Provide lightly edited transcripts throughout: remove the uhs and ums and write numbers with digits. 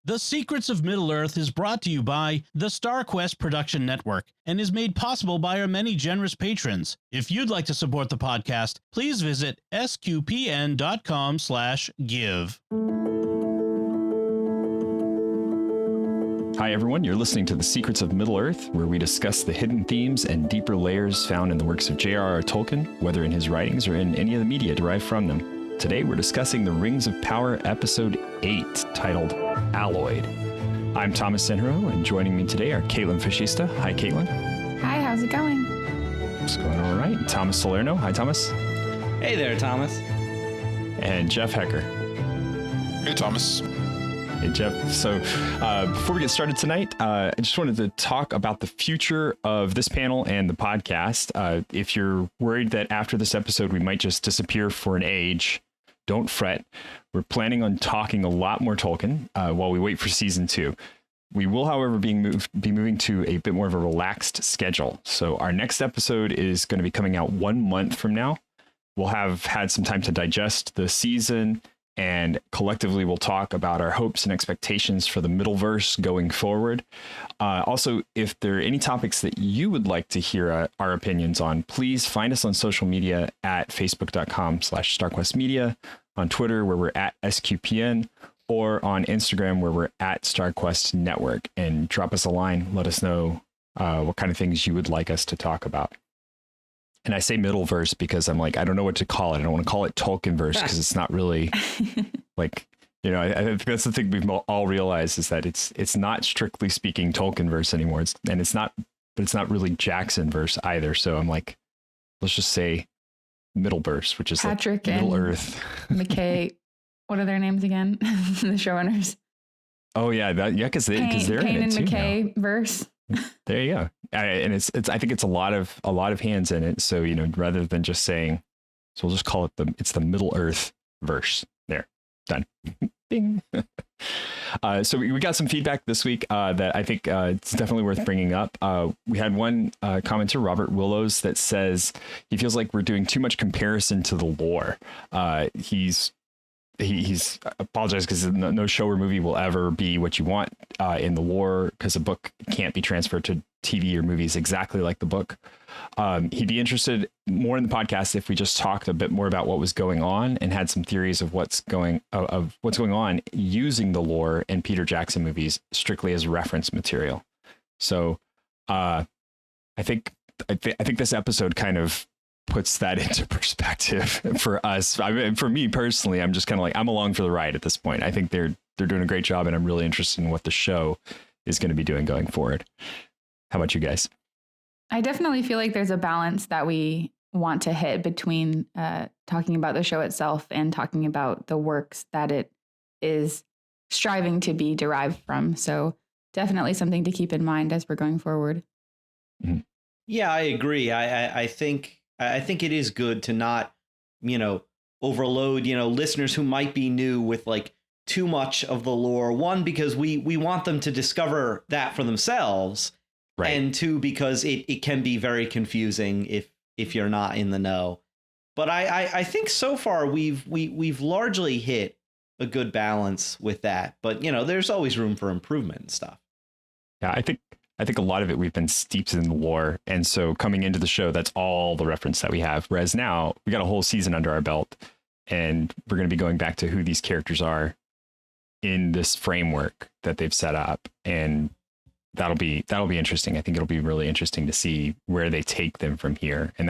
The Secrets of Middle-earth is brought to you by the StarQuest Production Network and is made possible by our many generous patrons. If you'd like to support the podcast, please visit sqpn.com/give. Hi, everyone. You're listening to The Secrets of Middle-earth, where we discuss the hidden themes and deeper layers found in the works of J.R.R. Tolkien, whether in his writings or in any of the media derived from them. Today, we're discussing The Rings of Power, Episode 8, titled Alloyed. I'm Thomas Sanjurjo, and joining me today are Kaitlyn Facista. Hi, Kaitlyn. Hi, how's it going? It's going all right. Thomas Salerno. Hi, Thomas. Hey there, Thomas. And Jeff Haecker. Hey, Thomas. Hey, Jeff. So before we get started tonight, I just wanted to talk about the future of this panel and the podcast. If you're worried that after this episode we might just disappear for an age, don't fret. We're planning on talking a lot more Tolkien while we wait for season 2. We will, however, be moving to a bit more of a relaxed schedule. So our next episode is going to be coming out 1 month from now. We'll have had some time to digest the season, and collectively we'll talk about our hopes and expectations for the Middleverse going forward. Also, if there are any topics that you would like to hear our opinions on, please find us on social media at facebook.com/StarQuestMedia, on Twitter where we're at SQPN, or on Instagram where we're at StarQuest Network, and drop us a line. Let us know what kind of things you would like us to talk about. And I say Middleverse because I'm like, I don't know what to call it. I don't want to call it Tolkienverse because it's not really like, you know, I think that's the thing we've all realized is that it's not strictly speaking Tolkienverse anymore. It's not really Jacksonverse either. So I'm like, let's just say Middleverse, which is Patrick like Middle and Earth. McKay. What are their names again? The showrunners. Oh yeah, because they're in Payne it and too McKay now. Verse. There you go. And it's I think it's a lot of hands in it. So, you know, rather than just saying, so we'll just call it it's the Middle Earth verse. There, done. Bing. So we got some feedback this week that I think it's definitely worth bringing up. We had one commenter, Robert Willows, that says he feels like we're doing too much comparison to the lore. He's apologized because no show or movie will ever be what you want in the lore, because a book can't be transferred to TV or movies exactly like the book. He'd be interested more in the podcast if we just talked a bit more about what was going on and had some theories of what's going on using the lore in Peter Jackson movies strictly as reference material. So I think this episode kind of puts that into perspective for us. I mean, for me personally, I'm just kind of like, I'm along for the ride at this point. I think they're doing a great job, and I'm really interested in what the show is going to be doing going forward. How about you guys? I definitely feel like there's a balance that we want to hit between talking about the show itself and talking about the works that it is striving to be derived from. So definitely something to keep in mind as we're going forward. Mm-hmm. Yeah, I agree. I think it is good to not, overload, listeners who might be new with like too much of the lore. One, because we want them to discover that for themselves. Right. And two, because it can be very confusing if you're not in the know. But I think so far we've largely hit a good balance with that. But, there's always room for improvement and stuff. Yeah, I think a lot of it we've been steeped in the lore. And so coming into the show, that's all the reference that we have. Whereas now we got a whole season under our belt, and we're going to be going back to who these characters are in this framework that they've set up. And that'll be interesting. I think it'll be really interesting to see where they take them from here. And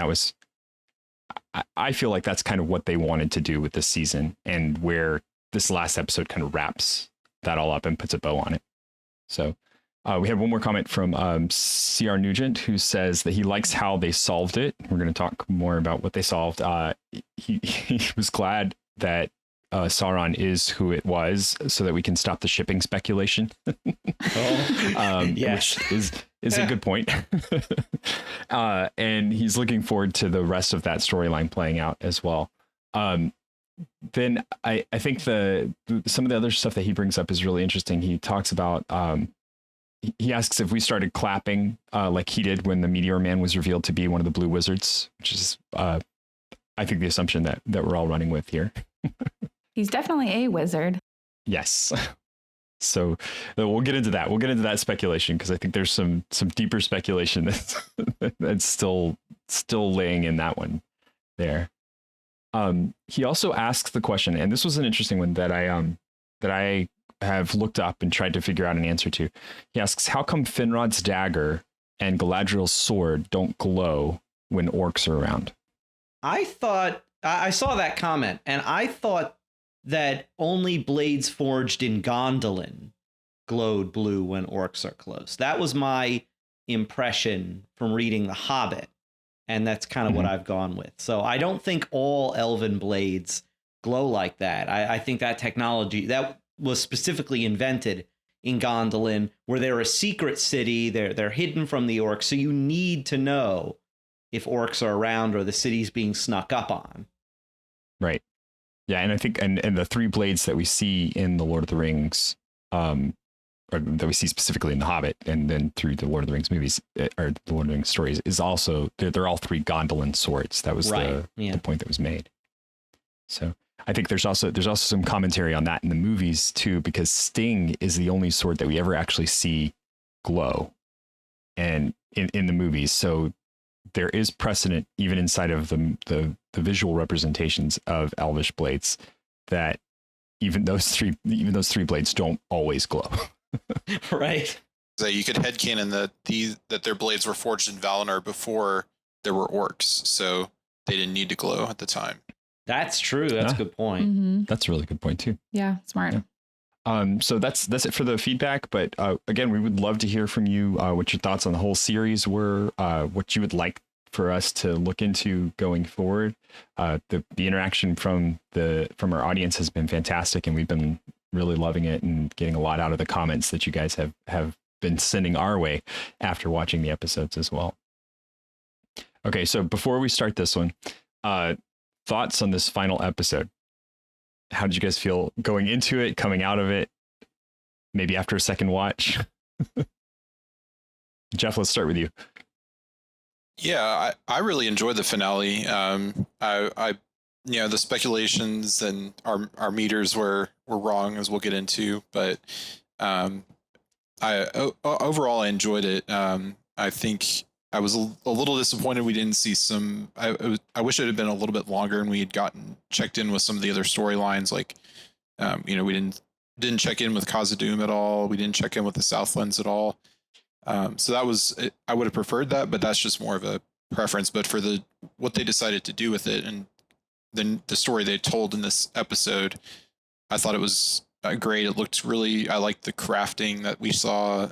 I feel like that's kind of what they wanted to do with this season, and where this last episode kind of wraps that all up and puts a bow on it. So we have one more comment from C.R. Nugent, who says that he likes how they solved it. We're going to talk more about what they solved. He was glad that Sauron is who it was, so that we can stop the shipping speculation. Yes. Which is a good point. And he's looking forward to the rest of that storyline playing out as well. Then I think some of the other stuff that he brings up is really interesting. He talks about he asks if we started clapping like he did when the Meteor Man was revealed to be one of the Blue Wizards, which is, I think, the assumption that we're all running with here. He's definitely a wizard. Yes. So we'll get into that. We'll get into that speculation because I think there's some deeper speculation that's still laying in that one there. He also asks the question, and this was an interesting one that I have looked up and tried to figure out an answer to. He asks, how come Finrod's dagger and Galadriel's sword don't glow when orcs are around? I saw that comment, and I thought that only blades forged in Gondolin glowed blue when orcs are close. That was my impression from reading The Hobbit, and that's kind of what I've gone with. So I don't think all elven blades glow like that. I think that technology that was specifically invented in Gondolin, where they're a secret city, they're hidden from the orcs, so you need to know if orcs are around or the city's being snuck up on. Right. Yeah, and I think and the three blades that we see in the Lord of the Rings, or that we see specifically in The Hobbit, and then through the Lord of the Rings movies or the Lord of the Rings stories, is also they're all three Gondolin swords. That was the point that was made. So I think there's also some commentary on that in the movies too, because Sting is the only sword that we ever actually see glow, and in the movies. So there is precedent even inside of the visual representations of elvish blades that even those three blades don't always glow. Right. So you could headcanon that their blades were forged in Valinor before there were orcs, so they didn't need to glow at the time. That's true. That's a good point. Mm-hmm. That's a really good point too. Yeah, smart. Yeah. So that's it for the feedback. But again, we would love to hear from you what your thoughts on the whole series were, what you would like for us to look into going forward. The interaction from our audience has been fantastic, and we've been really loving it and getting a lot out of the comments that you guys have been sending our way after watching the episodes as well. Okay, so before we start this one, thoughts on this final episode. How did you guys feel going into it, coming out of it, maybe after a second watch? Jeff, let's start with you. Yeah, I really enjoyed the finale. The speculations and our meters were wrong, as we'll get into, but overall I enjoyed it. I think I was a little disappointed we didn't see some. I wish it had been a little bit longer and we had gotten checked in with some of the other storylines. Like, we didn't check in with Khazad-dûm at all. We didn't check in with the Southlands at all. So that was, I would have preferred that, but that's just more of a preference. But for what they decided to do with it and then the story they told in this episode, I thought it was great. It looked really, I liked the crafting that we saw.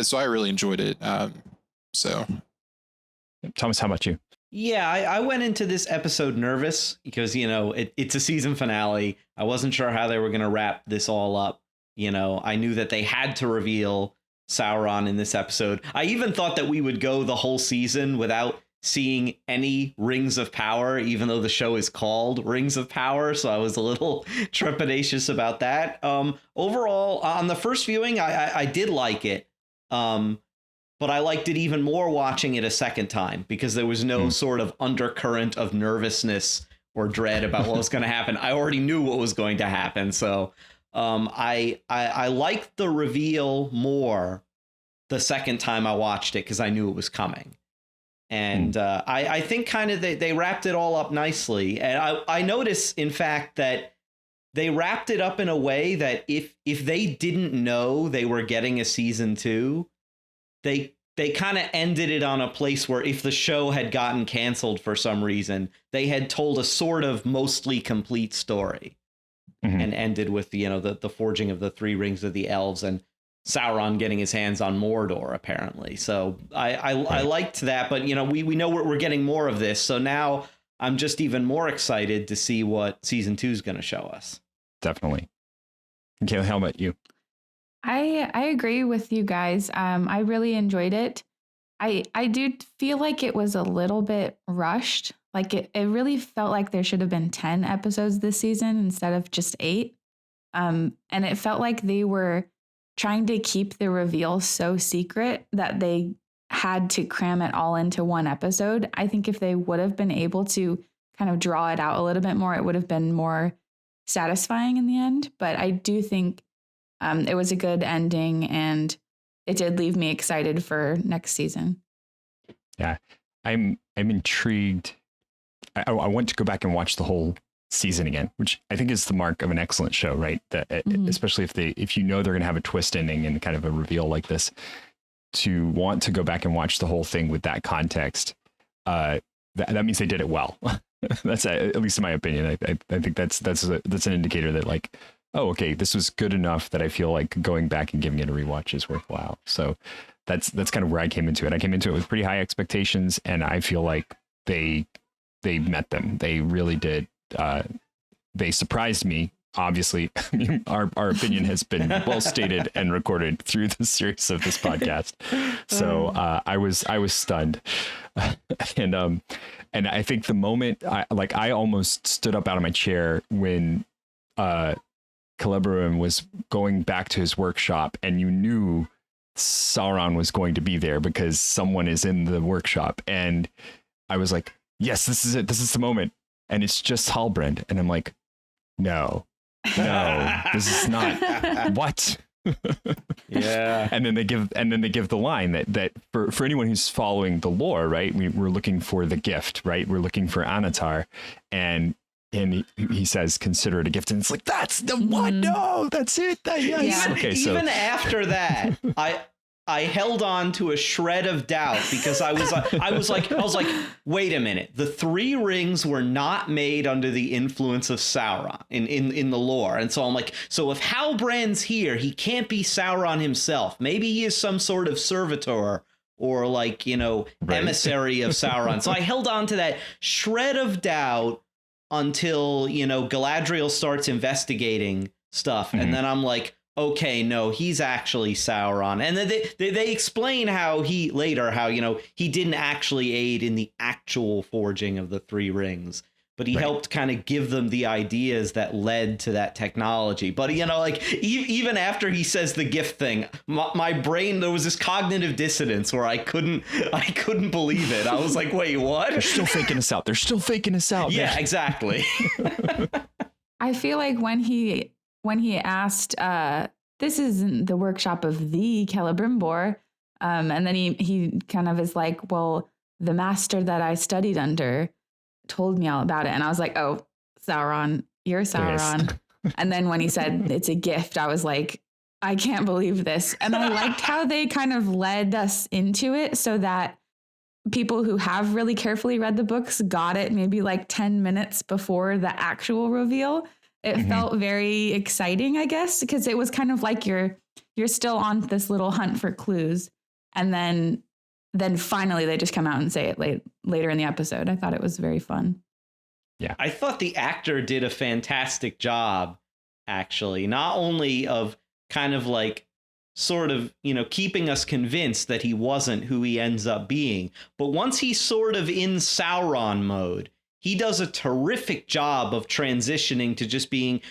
So I really enjoyed it. Thomas, how about you? Yeah, I went into this episode nervous because, it's a season finale. I wasn't sure how they were going to wrap this all up. I knew that they had to reveal Sauron in this episode. I even thought that we would go the whole season without seeing any Rings of Power, even though the show is called Rings of Power. So I was a little trepidatious about that. Overall, on the first viewing, I did like it. But I liked it even more watching it a second time because there was no sort of undercurrent of nervousness or dread about what was going to happen. I already knew what was going to happen. So I liked the reveal more the second time I watched it because I knew it was coming. And I think kind of they wrapped it all up nicely. And I noticed, in fact, that they wrapped it up in a way that if they didn't know they were getting a season 2, they kind of ended it on a place where if the show had gotten canceled for some reason, they had told a sort of mostly complete story. And ended with, the forging of the 3 rings of the elves and Sauron getting his hands on Mordor, apparently. So I liked that. But, we know we're getting more of this. So now I'm just even more excited to see what season 2 is going to show us. Definitely. Kayla, how about you? I agree with you guys. I really enjoyed it. I do feel like it was a little bit rushed. Like it really felt like there should have been 10 episodes this season instead of just 8. And it felt like they were trying to keep the reveal so secret that they had to cram it all into one episode. I think if they would have been able to kind of draw it out a little bit more, it would have been more satisfying in the end. But I do think it was a good ending, and it did leave me excited for next season. Yeah, I'm intrigued. I want to go back and watch the whole season again, which I think is the mark of an excellent show, right? That especially if you know they're going to have a twist ending and kind of a reveal like this, to want to go back and watch the whole thing with that context, that means they did it well. That's at least in my opinion. I think that's an indicator that like, oh, okay, this was good enough that I feel like going back and giving it a rewatch is worthwhile. So that's kind of where I came into it. I came into it with pretty high expectations, and I feel like they met them. They really did. They surprised me. Obviously, our opinion has been well stated and recorded through the series of this podcast. So I was stunned, and I think the moment I almost stood up out of my chair when Celebrimbor was going back to his workshop, and you knew Sauron was going to be there because someone is in the workshop, and I was like, yes, this is it. This is the moment, and it's just Halbrand, and I'm like, no, this is not what. Yeah. And then they give the line that for anyone who's following the lore, right? We're looking for the gift, right? We're looking for Anatar, and he says, consider it a gift, and it's like, that's the one. No, that's it. Yes. Yeah. Okay, Even after that, I held on to a shred of doubt because I was like, wait a minute. The three rings were not made under the influence of Sauron in the lore. And so I'm like, so if Halbrand's here, he can't be Sauron himself. Maybe he is some sort of servitor or like, emissary of Sauron. So I held on to that shred of doubt until, Galadriel starts investigating stuff. Mm-hmm. And then I'm like, okay, no, he's actually Sauron. And then they explain how he didn't actually aid in the actual forging of the three rings, but he helped kind of give them the ideas that led to that technology. But, even after he says the gift thing, my brain, there was this cognitive dissonance where I couldn't believe it. I was like, wait, what? They're still faking us out. Yeah, exactly. I feel like when he asked, this isn't the workshop of the Celebrimbor, and then he kind of is like, well, the master that I studied under told me all about it. And I was like, oh, Sauron, you're Sauron. And then when he said it's a gift, I was like, I can't believe this. And I liked how they kind of led us into it so that people who have really carefully read the books got it maybe like 10 minutes before the actual reveal. It felt very exciting, I guess, because it was kind of like you're still on this little hunt for clues. And then finally they just come out and say it later in the episode. I thought it was very fun. Yeah. I thought the actor did a fantastic job, actually, not only of kind of like sort of, keeping us convinced that he wasn't who he ends up being. But once he's sort of in Sauron mode, he does a terrific job of transitioning to just being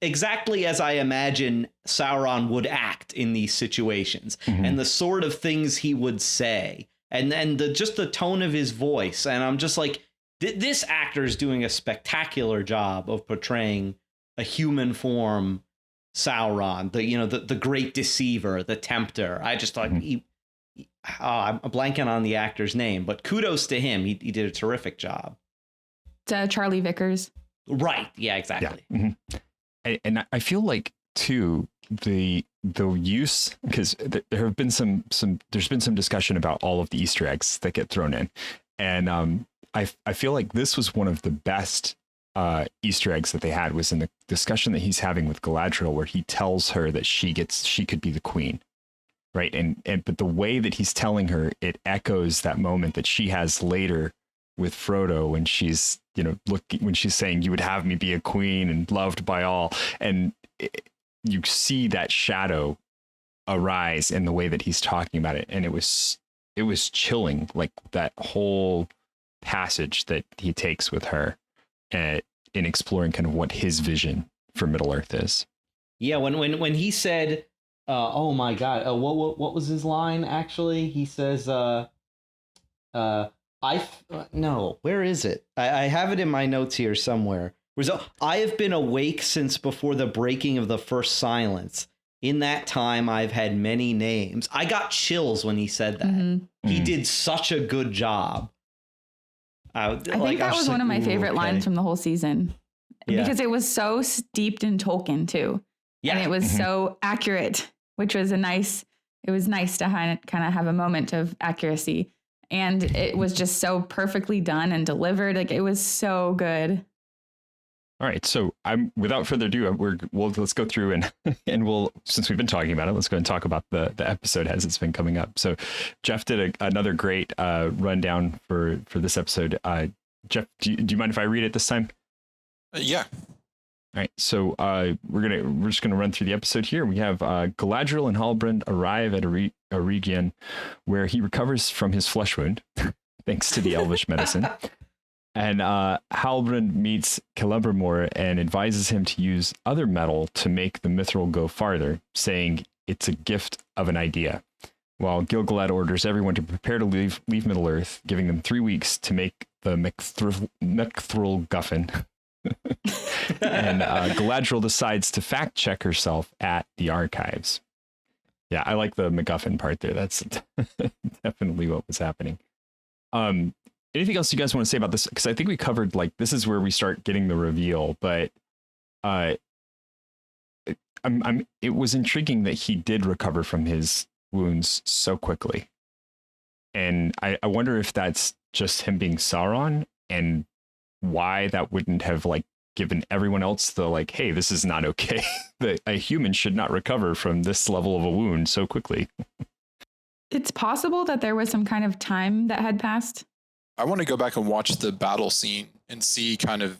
exactly as I imagine Sauron would act in these situations, and the sort of things he would say, and then just the tone of his voice. And I'm just like, this actor is doing a spectacular job of portraying a human form Sauron, the great deceiver, the tempter. I just thought I'm blanking on the actor's name, but kudos to him. He did a terrific job. Charlie Vickers. Right. Yeah, exactly. Yeah. Mm-hmm. And I feel like too, the use, because there have been there's been some discussion about all of the Easter eggs that get thrown in. And I feel like this was one of the best Easter eggs that they had, was in the discussion that he's having with Galadriel, where he tells her that she could be the queen. Right. But the way that he's telling her, it echoes that moment that she has later with Frodo when she's, when she's saying, you would have me be a queen and loved by all. And you see that shadow arise in the way that he's talking about it. And it was chilling, like that whole passage that he takes with her in exploring kind of what his vision for Middle Earth is. Yeah. When he said, oh my God, what was his line? Actually, he says, no, where is it? I have it in my notes here somewhere. I have been awake since before the breaking of the first silence. In that time, I've had many names. I got chills when he said that. Mm-hmm. He did such a good job. I think that was one of my favorite lines from the whole season. Yeah. Because it was so steeped in Tolkien too. Yeah. And it was so accurate, which was it was nice to kind of have a moment of accuracy. And it was just so perfectly done and delivered. Like, it was so good. All right. So without further ado, let's go through and we'll, since we've been talking about it, let's go and talk about the episode as it's been coming up. So Jeff did another great rundown for this episode. Jeff, do you mind if I read it this time? Yeah. All right, so we're just gonna run through the episode here. We have Galadriel and Halbrand arrive at Eregion, where he recovers from his flesh wound, thanks to the elvish medicine. And Halbrand meets Celebrimbor and advises him to use other metal to make the mithril go farther, saying it's a gift of an idea. While Gil-galad orders everyone to prepare to leave Middle-earth, giving them 3 weeks to make the mithril guffin. And Galadriel decides to fact check herself at the archives. Yeah, I like the MacGuffin part there. That's definitely what was happening. Anything else you guys want to say about this? Because I think we covered, this is where we start getting the reveal, but it was intriguing that he did recover from his wounds so quickly. And I wonder if that's just him being Sauron, and why that wouldn't have given everyone else the hey, this is not okay. That a human should not recover from this level of a wound so quickly. It's possible that there was some kind of time that had passed. I want to go back and watch the battle scene and see kind of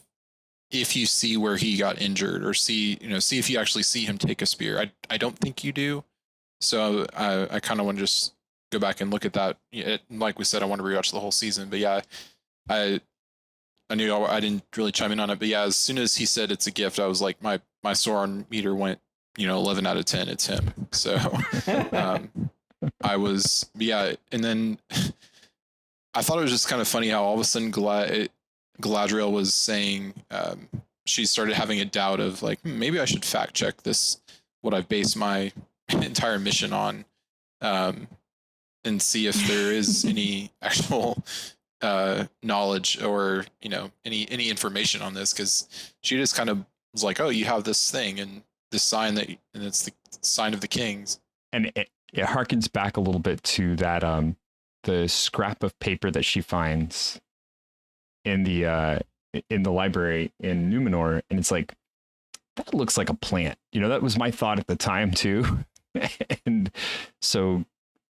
if you see where he got injured, or see if you actually see him take a spear. I don't think you do. So I kind of want to just go back and look at that. Like we said, I want to rewatch the whole season, but yeah, I knew I didn't really chime in on it, but yeah, as soon as he said it's a gift, I was like, my Sauron meter went, 11 out of 10. It's him. So and then I thought it was just kind of funny how all of a sudden Galadriel was saying, she started having a doubt of maybe I should fact check this, what I've based my entire mission on, and see if there is any actual knowledge or any information on this, because she just kind of was like, oh, you have this thing and this sign and it's the sign of the kings, and it harkens back a little bit to that the scrap of paper that she finds in the library in Numenor, and it's that looks like a plant. That was my thought at the time too. And so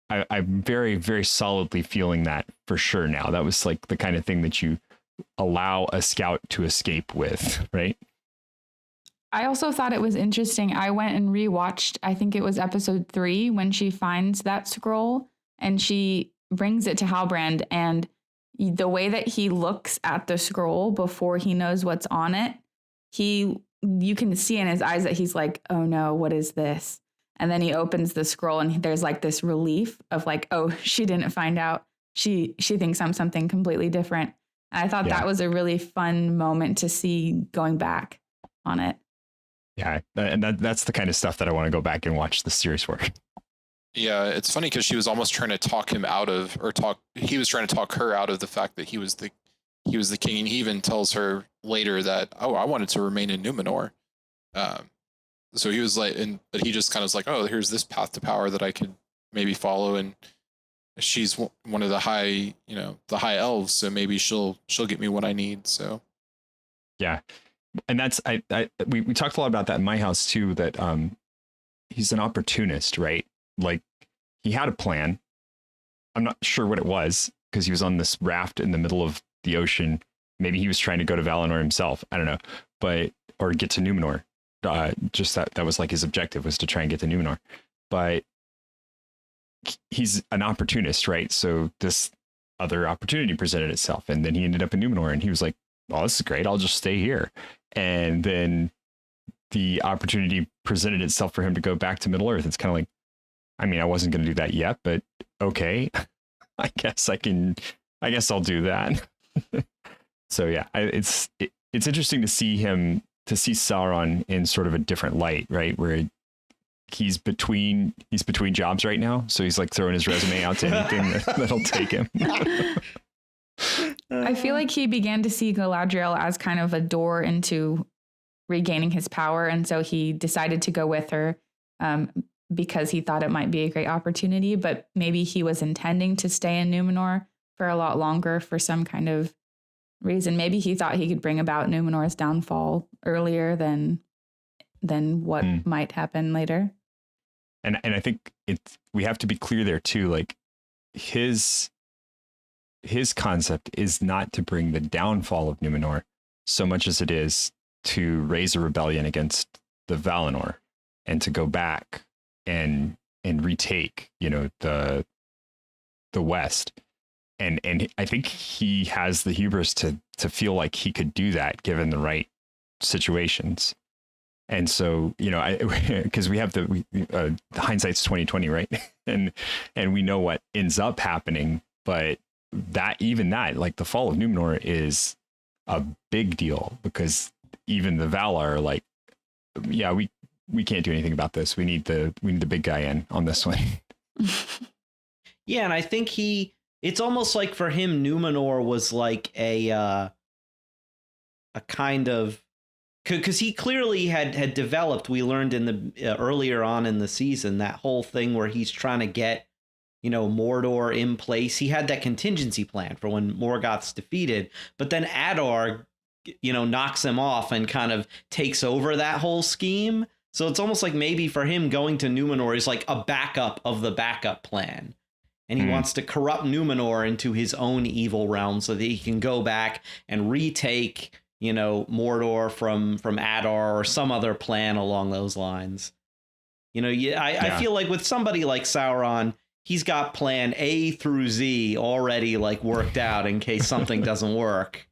I'm very, very solidly feeling that for sure now. That was the kind of thing that you allow a scout to escape with, right? I also thought it was interesting. I went and rewatched, I think it was episode 3, when she finds that scroll and she brings it to Halbrand, and the way that he looks at the scroll before he knows what's on it, you can see in his eyes that he's like, oh no, what is this? And then he opens the scroll and there's this relief of oh, she didn't find out. She thinks I'm something completely different. And I thought that was a really fun moment to see going back on it. Yeah. And that's the kind of stuff that I want to go back and watch the series for. Yeah. It's funny because she was almost trying to talk him out of, he was trying to talk her out of the fact that he was the king. And he even tells her later that, oh, I wanted to remain in Numenor. So he was but he just kind of was like, oh, here's this path to power that I could maybe follow. And she's one of the high elves. So maybe she'll get me what I need. So. Yeah. And that's, we talked a lot about that in my house too, that he's an opportunist, right? He had a plan. I'm not sure what it was, because he was on this raft in the middle of the ocean. Maybe he was trying to go to Valinor himself. I don't know, or get to Numenor. Just that was his objective, was to try and get to Numenor. But he's an opportunist, right? So this other opportunity presented itself, and then he ended up in Numenor, and he was like, oh, this is great, I'll just stay here. And then the opportunity presented itself for him to go back to Middle Earth. It's kind of I wasn't going to do that yet, but okay, I guess I'll do that. So yeah, it's interesting to see Sauron in sort of a different light, right? Where he's between jobs right now. So he's like throwing his resume out to anything that'll take him. I feel like he began to see Galadriel as kind of a door into regaining his power. And so he decided to go with her because he thought it might be a great opportunity. But maybe he was intending to stay in Numenor for a lot longer for some kind of reason. Maybe he thought he could bring about Numenor's downfall earlier than what might happen later. And I think we have to be clear there too. Like his concept is not to bring the downfall of Numenor so much as it is to raise a rebellion against the Valinor and to go back and retake, the West. And I think he has the hubris to feel like he could do that given the right situations. And so, because we have the hindsight's 2020, right? and we know what ends up happening, but that like the fall of Numenor is a big deal because even the Valar are like, yeah, we can't do anything about this. We need the big guy in on this one. Yeah, and I think it's almost like for him, Numenor was like a kind of, because he clearly had developed, we learned in the earlier on in the season, that whole thing where he's trying to get, Mordor in place. He had that contingency plan for when Morgoth's defeated, but then Adar, knocks him off and kind of takes over that whole scheme. So it's almost like maybe for him going to Numenor is like a backup of the backup plan. And he wants to corrupt Numenor into his own evil realm so that he can go back and retake, Mordor from Adar or some other plan along those lines. I feel like with somebody like Sauron, he's got plan A through Z already like worked out in case something doesn't work.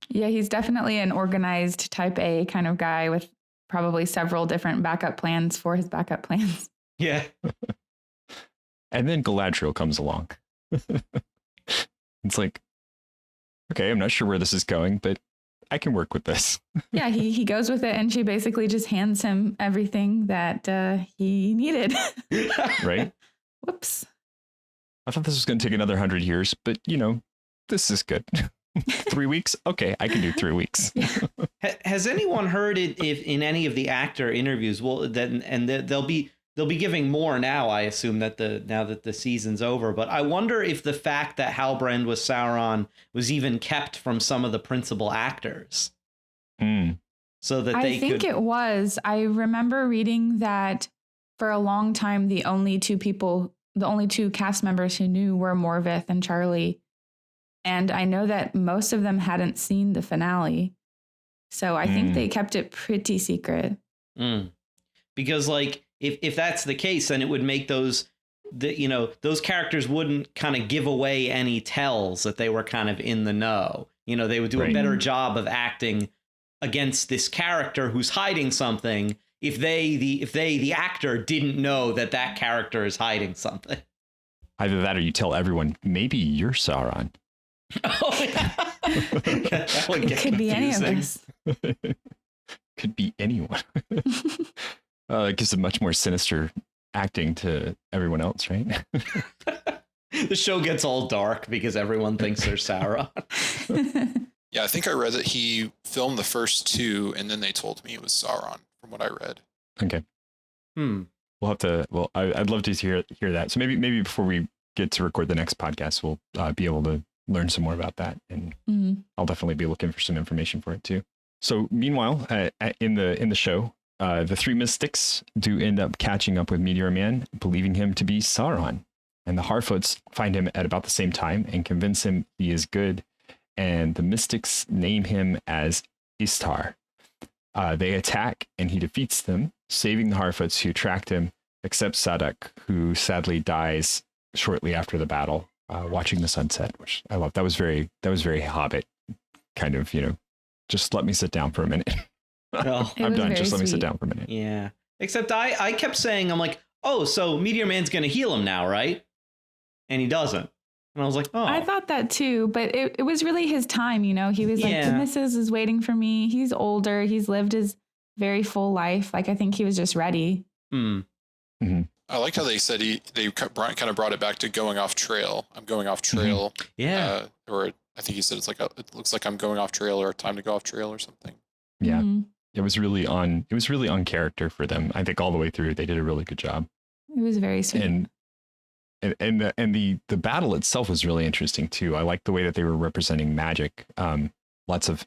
Yeah, he's definitely an organized type A kind of guy with probably several different backup plans for his backup plans. Yeah. And then Galadriel comes along. It's like, okay, I'm not sure where this is going, but I can work with this. Yeah, he goes with it, and she basically just hands him everything that he needed. Right? Whoops. I thought this was going to take another 100 years, but, this is good. 3 weeks? Okay, I can do 3 weeks. Has anyone heard it if in any of the actor interviews? Well, they'll be giving more now, I assume, now that the season's over. But I wonder if the fact that Halbrand was Sauron was even kept from some of the principal actors. So that I think it was. I remember reading that for a long time, the only two cast members who knew were Morvith and Charlie. And I know that most of them hadn't seen the finale. So I think they kept it pretty secret. Because like, if that's the case, then it would make those characters wouldn't kind of give away any tells that they were kind of in the know. They would do a better job of acting against this character who's hiding something if the actor didn't know that character is hiding something. Either that or you tell everyone, maybe you're Sauron. Oh, yeah. That would get Could confusing. be any of us. Could be anyone. It gives a much more sinister acting to everyone else, right? The show gets all dark because everyone thinks they're Sauron. Yeah, I think I read that he filmed the first two, and then they told me it was Sauron, from what I read. Okay. We'll have to. Well, I'd love to hear that. So maybe before we get to record the next podcast, we'll be able to learn some more about that, and I'll definitely be looking for some information for it too. So meanwhile, in the show, the three mystics do end up catching up with Meteor Man, believing him to be Sauron, and the Harfoots find him at about the same time and convince him he is good. And the mystics name him as Istar. They attack and he defeats them, saving the Harfoots who tracked him, except Sadak, who sadly dies shortly after the battle, watching the sunset, which I love. That was very Hobbit kind of, just let me sit down for a minute. Well, I'm done. Just let me sweet. sit down for a minute. yeah. Except I kept saying, I'm like, oh, so Meteor Man's going to heal him now, right? And he doesn't. And I was like, oh. I thought that too, but it was really his time, you know? He was like, the missus is waiting for me. He's older. He's lived his very full life. Like, I think he was just ready. Mm-hmm. I like how they said they kind of brought it back to going off trail. I'm going off trail. Mm-hmm. Yeah. Or I think he said it's like it looks like I'm going off trail or time to go off trail or something. Yeah. Mm-hmm. It was really on character for them. I think all the way through they did a really good job. It was very sweet. And the battle itself was really interesting too. I like the way that they were representing magic. Lots of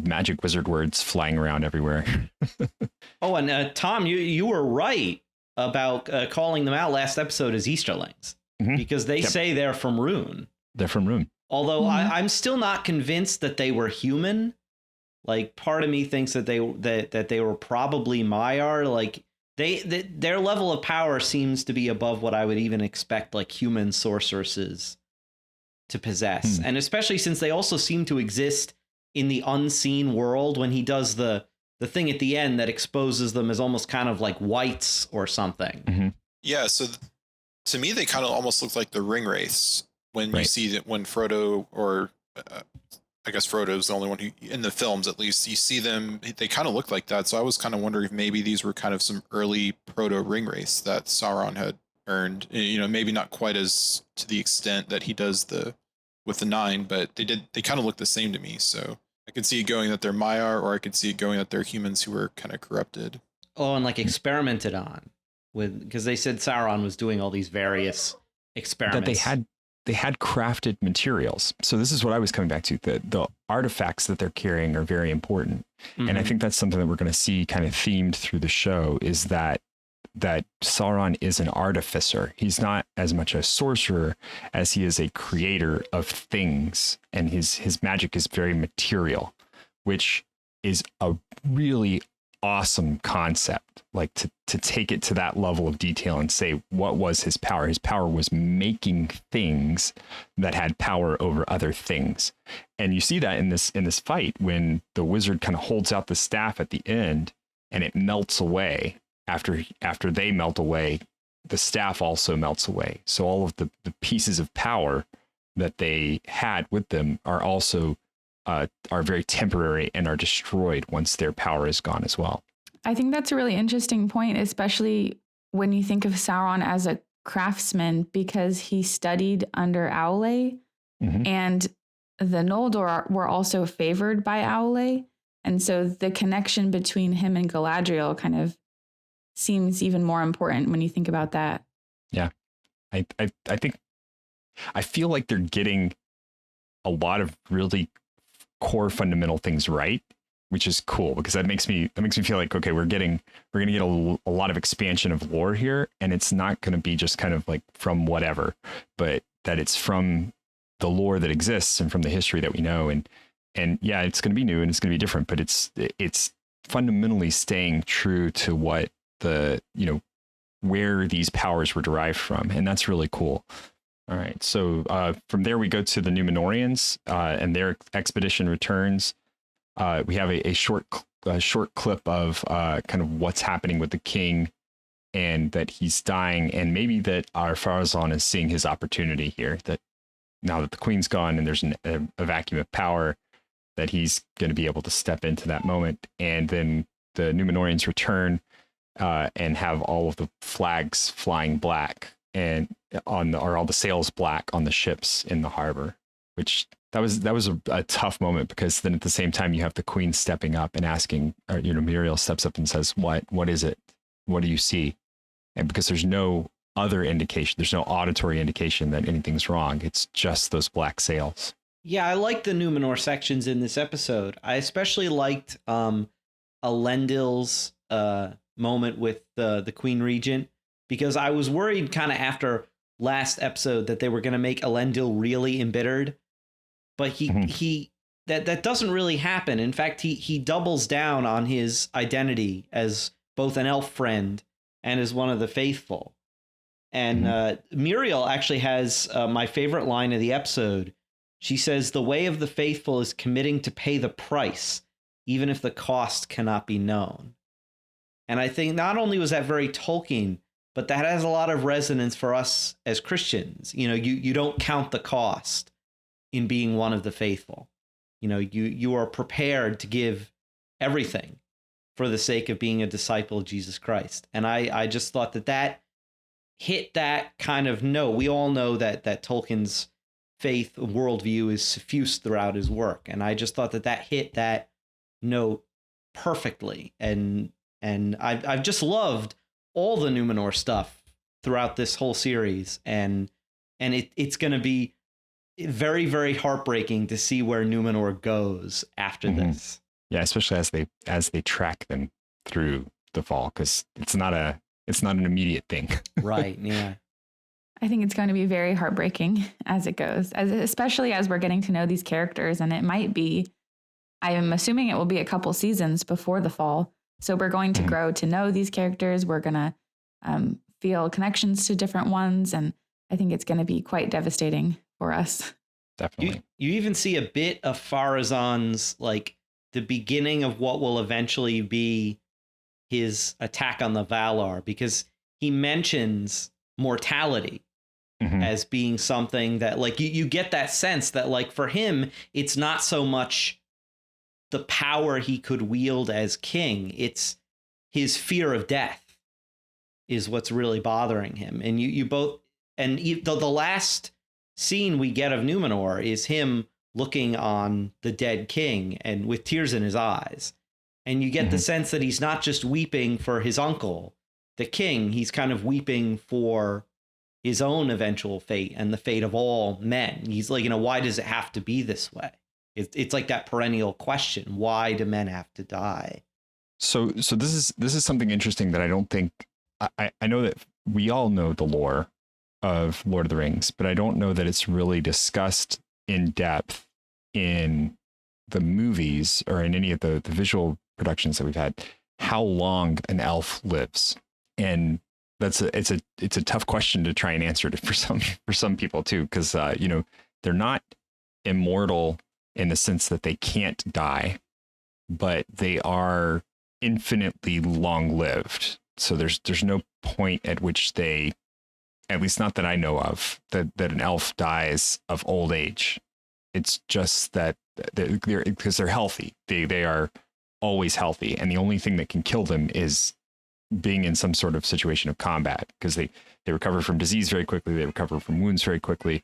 magic wizard words flying around everywhere. Oh, and Tom, you were right about calling them out last episode as Easterlings, because they say they're from Rune. They're from Rune. Although I'm still not convinced that they were human. Like, part of me thinks that they were probably Maiar. Like, their level of power seems to be above what I would even expect like human sorceresses to possess, and especially since they also seem to exist in the unseen world. When he does the thing at the end that exposes them as almost kind of like whites or something. Mm-hmm. Yeah, so to me they kind of almost look like the ring wraiths when you see that when Frodo or I guess Frodo's the only one who, in the films at least, you see them, they kind of look like that. So I was kind of wondering if maybe these were kind of some early proto ring wraiths that Sauron had earned, you know, maybe not quite as to the extent that he does with the 9, but they kind of look the same to me. So I could see it going that they're Maiar, or I could see it going that they're humans who were kind of corrupted. Oh, and like experimented on because they said Sauron was doing all these various experiments. That they had crafted materials. So this is what I was coming back to. The artifacts that they're carrying are very important. Mm-hmm. And I think that's something that we're going to see kind of themed through the show, is that Sauron is an artificer. He's not as much a sorcerer as he is a creator of things. And his magic is very material, which is a really awesome concept. Like to take it to that level of detail and say, what was his power? His power was making things that had power over other things. And you see that in this fight when the wizard kind of holds out the staff at the end and it melts away. After they melt away, the staff also melts away. So all of the pieces of power that they had with them are also are very temporary and are destroyed once their power is gone as well. I think that's a really interesting point, especially when you think of Sauron as a craftsman, because he studied under Aule, and the Noldor were also favored by Aule. And so the connection between him and Galadriel kind of seems even more important when you think about that. Yeah. I think I feel like they're getting a lot of really core fundamental things right, which is cool, because that makes me feel like, okay, we're going to get a lot of expansion of lore here, and it's not going to be just kind of like from whatever, but that it's from the lore that exists and from the history that we know. And yeah, it's going to be new and it's going to be different, but it's fundamentally staying true to what where these powers were derived from. And that's really cool. All right. So from there, we go to the Númenóreans and their expedition returns. We have a short clip of kind of what's happening with the king, and that he's dying, and maybe that our Farazan is seeing his opportunity here, that now that the queen's gone and there's a vacuum of power, that he's going to be able to step into that moment. And then the Númenóreans return and have all of the flags flying black and all the sails black on the ships in the harbor, which that was a tough moment, because then at the same time you have the queen stepping up and asking, or, Muriel steps up and says, what is it? What do you see? And because there's no other indication, there's no auditory indication that anything's wrong. It's just those black sails. Yeah, I like the Númenor sections in this episode. I especially liked Elendil's moment with the Queen Regent, because I was worried kind of after last episode that they were going to make Elendil really embittered, but that doesn't really happen. In fact, he doubles down on his identity as both an elf friend and as one of the faithful. And Muriel actually has my favorite line of the episode. She says, "The way of the faithful is committing to pay the price, even if the cost cannot be known." And I think not only was that very Tolkien, but that has a lot of resonance for us as Christians. You don't count the cost in being one of the faithful. You are prepared to give everything for the sake of being a disciple of Jesus Christ. And I just thought that hit that kind of note. We all know that Tolkien's faith worldview is suffused throughout his work. And I just thought that hit that note perfectly. And I've just loved all the Numenor stuff throughout this whole series. And it's going to be very, very heartbreaking to see where Numenor goes after this. Yeah, especially as they track them through the fall, because it's not an immediate thing. Right. Yeah. I think it's going to be very heartbreaking as it goes, especially as we're getting to know these characters. And it might be, I am assuming it will be a couple seasons before the fall. So we're going to grow to know these characters. We're going to feel connections to different ones. And I think it's going to be quite devastating for us. Definitely. You even see a bit of Farazan's, like, the beginning of what will eventually be his attack on the Valar, because he mentions mortality as being something that, like, you get that sense that, like, for him, it's not so much the power he could wield as king, it's his fear of death is what's really bothering him. And you both, and the last scene we get of Numenor is him looking on the dead king and with tears in his eyes. And you get the sense that he's not just weeping for his uncle, the king, he's kind of weeping for his own eventual fate and the fate of all men. He's like, why does it have to be this way? It's like that perennial question. Why do men have to die? So this is something interesting that I don't think, I know that we all know the lore of Lord of the Rings, but I don't know that it's really discussed in depth in the movies or in any of the visual productions that we've had, how long an elf lives. And it's a tough question to try and answer for some people too, because they're not immortal in the sense that they can't die, but they are infinitely long lived. So there's no point at which they, at least not that I know of, that an elf dies of old age. It's just that they're because they're healthy. They are always healthy. And the only thing that can kill them is being in some sort of situation of combat, because they recover from disease very quickly. They recover from wounds very quickly.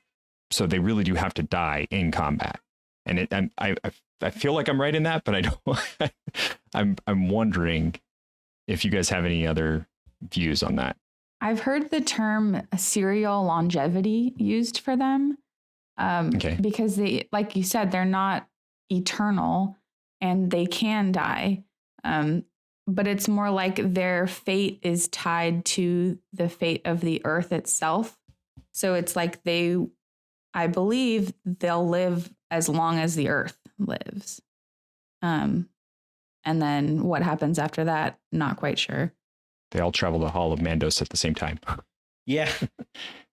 So they really do have to die in combat. And I feel like I'm right in that, but I don't. I'm wondering if you guys have any other views on that. I've heard the term serial longevity used for them. Because they, like you said, they're not eternal and they can die. But it's more like their fate is tied to the fate of the earth itself. So it's like I believe they'll live as long as the earth lives. And then what happens after that, not quite sure. They all travel the Hall of Mandos at the same time. Yeah,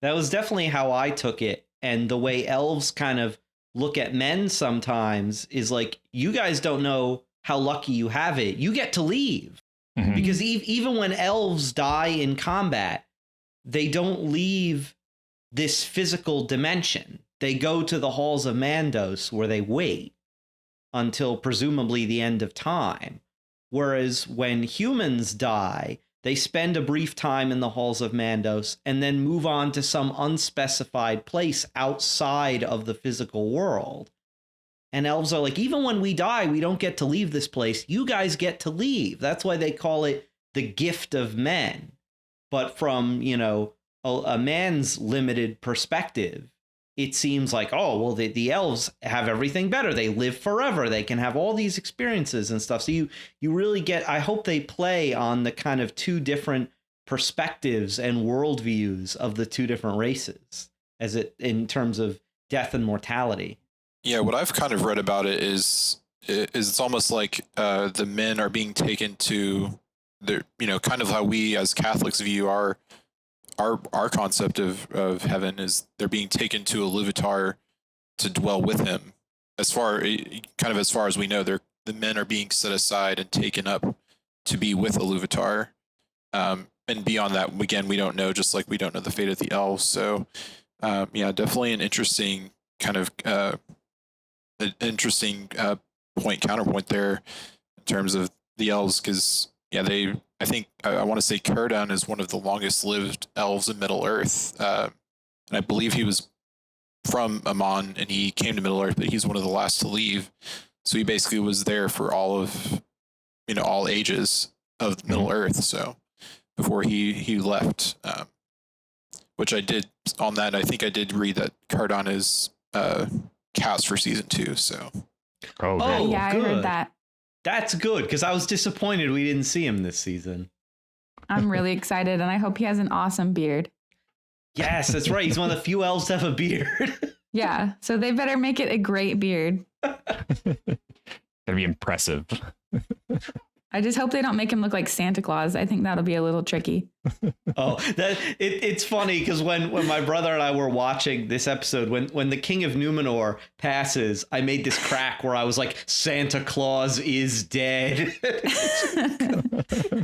that was definitely how I took it. And the way elves kind of look at men sometimes is like, you guys don't know how lucky you have it. You get to leave. Because even when elves die in combat, they don't leave this physical dimension. They go to the halls of Mandos where they wait until presumably the end of time. Whereas when humans die, they spend a brief time in the halls of Mandos and then move on to some unspecified place outside of the physical world. And elves are like, even when we die, we don't get to leave this place. You guys get to leave. That's why they call it the gift of men. But from, a man's limited perspective, it seems like, oh, well, the elves have everything better. They live forever. They can have all these experiences and stuff. So you really get, I hope they play on the kind of two different perspectives and worldviews of the two different races in terms of death and mortality. Yeah, what I've kind of read about it is it's almost like the men are being taken to their, kind of how we as Catholics view our concept of heaven is they're being taken to Iluvatar to dwell with him. As far as we know, the men are being set aside and taken up to be with Iluvatar. And and beyond that, again, we don't know, just like we don't know the fate of the elves. So, yeah, definitely an interesting kind of counterpoint there in terms of the elves, because yeah, I think I want to say Cardon is one of the longest lived elves in Middle Earth, and I believe he was from Amon and he came to Middle Earth, but he's one of the last to leave. So he basically was there for all ages of Middle Earth. So before he left, which I did on that, I think I did read that Cardon is cast for season 2. So yeah, I heard that. That's good, because I was disappointed we didn't see him this season. I'm really excited, and I hope he has an awesome beard. Yes, that's right. He's one of the few elves to have a beard. Yeah, so they better make it a great beard. Gotta be impressive. I just hope they don't make him look like Santa Claus. I think that'll be a little tricky. It's funny because when my brother and I were watching this episode, when the King of Numenor passes, I made this crack where I was like, Santa Claus is dead.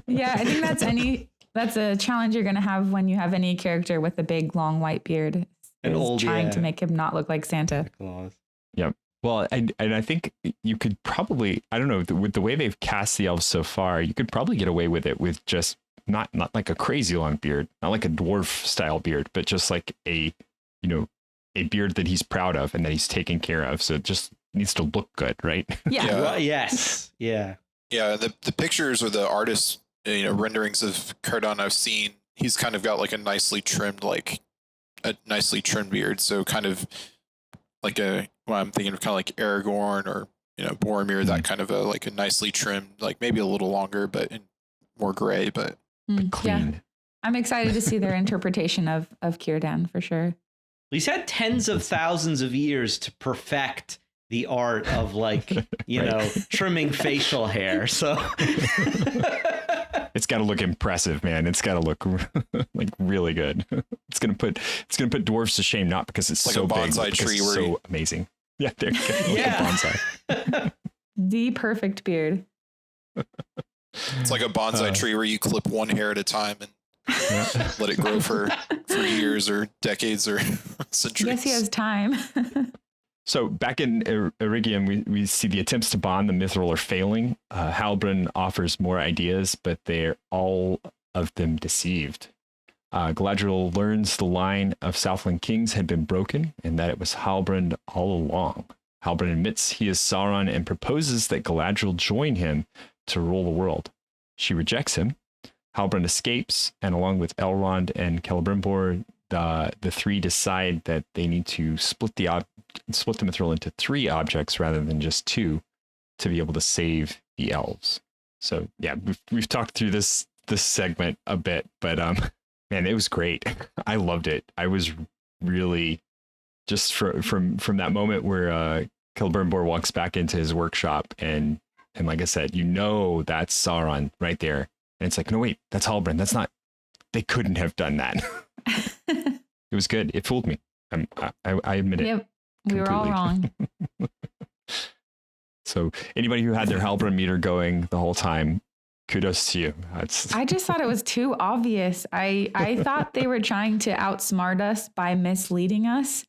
Yeah, I think that's a challenge you're going to have when you have any character with a big, long white beard. Trying to make him not look like Santa Claus. Yep. Well, and I think you could probably, I don't know, with the way they've cast the elves so far, you could probably get away with it with just not like a crazy long beard, not like a dwarf style beard, but just like a beard that he's proud of and that he's taken care of. So it just needs to look good, right? Yeah. Well, yes. Yeah. Yeah. The pictures or the artist, renderings of Cardon I've seen, he's kind of got like a nicely trimmed beard. So kind of like I'm thinking of kind of like Aragorn or, Boromir, that kind of like a nicely trimmed, like maybe a little longer, but more gray, but clean. Yeah. I'm excited to see their interpretation of Círdan for sure. He's had tens of thousands of years to perfect the art of trimming facial hair. So it's got to look impressive, man. It's got to look like really good. It's gonna put dwarves to shame, not because it's like so a bonsai big, tree, it's so amazing. Yeah, there you go. Yeah. Like a bonsai. The perfect beard. It's like a bonsai tree where you clip one hair at a time and let it grow for years or decades or centuries. Yes, he has time. So back in Eregion, we see the attempts to bond the Mithril are failing. Halbrand offers more ideas, but they're all of them deceived. Galadriel learns the line of Southland kings had been broken and that it was Halbrand all along. Halbrand admits he is Sauron and proposes that Galadriel join him to rule the world. She rejects him. Halbrand escapes, and along with Elrond and Celebrimbor, the three decide that they need to split the Mithril into 3 objects rather than just 2 to be able to save the elves. So yeah, we've talked through this segment a bit, but man, it was great. I loved it. I was really just from that moment where Celebrimbor walks back into his workshop and like I said, that's Sauron right there. And it's like, no, wait, that's Halbrand. That's not, they couldn't have done that. It was good. It fooled me. I admit it. Yep. We were all wrong. So anybody who had their Halbrand meter going the whole time, kudos to you. I just thought it was too obvious. I thought they were trying to outsmart us by misleading us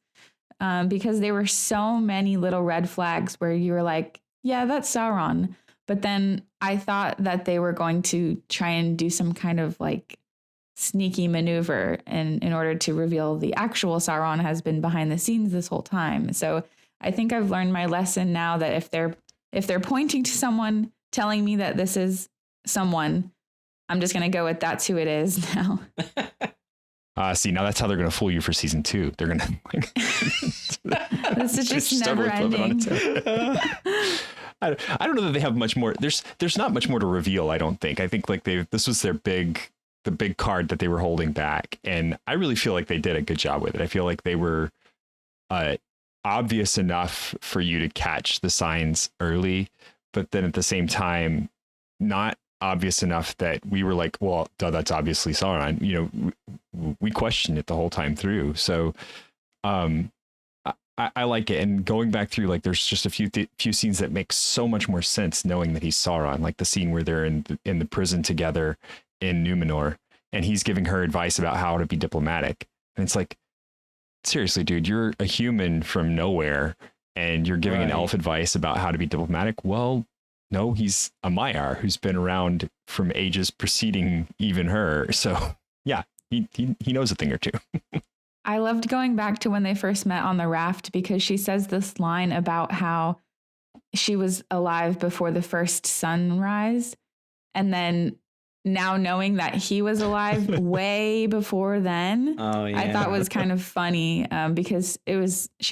because there were so many little red flags where you were like, yeah, that's Sauron. But then I thought that they were going to try and do some kind of like sneaky maneuver in order to reveal the actual Sauron has been behind the scenes this whole time. So I think I've learned my lesson now that if they're pointing to someone telling me that this is someone, I'm just going to go with that's who it is now. See, now that's how they're going to fool you for season 2. They're going to this is just never ending. I don't know that they have much more. There's not much more to reveal. I don't think. I think like this was the big card that they were holding back, and I really feel like they did a good job with it. I feel like they were obvious enough for you to catch the signs early, but then at the same time, not obvious enough that we were like, well, duh, that's obviously Sauron. We questioned it the whole time through. So, I like it. And going back through, like, there's just a few scenes that make so much more sense knowing that he's Sauron, like the scene where they're in the prison together in Numenor and he's giving her advice about how to be diplomatic. And it's like, seriously, dude, you're a human from nowhere and you're giving an elf advice about how to be diplomatic. Well, no, he's a Maiar who's been around from ages preceding even her. So yeah, he knows a thing or two. I loved going back to when they first met on the raft, because she says this line about how she was alive before the first sunrise. And then now knowing that he was alive way before then, I thought was kind of funny, because she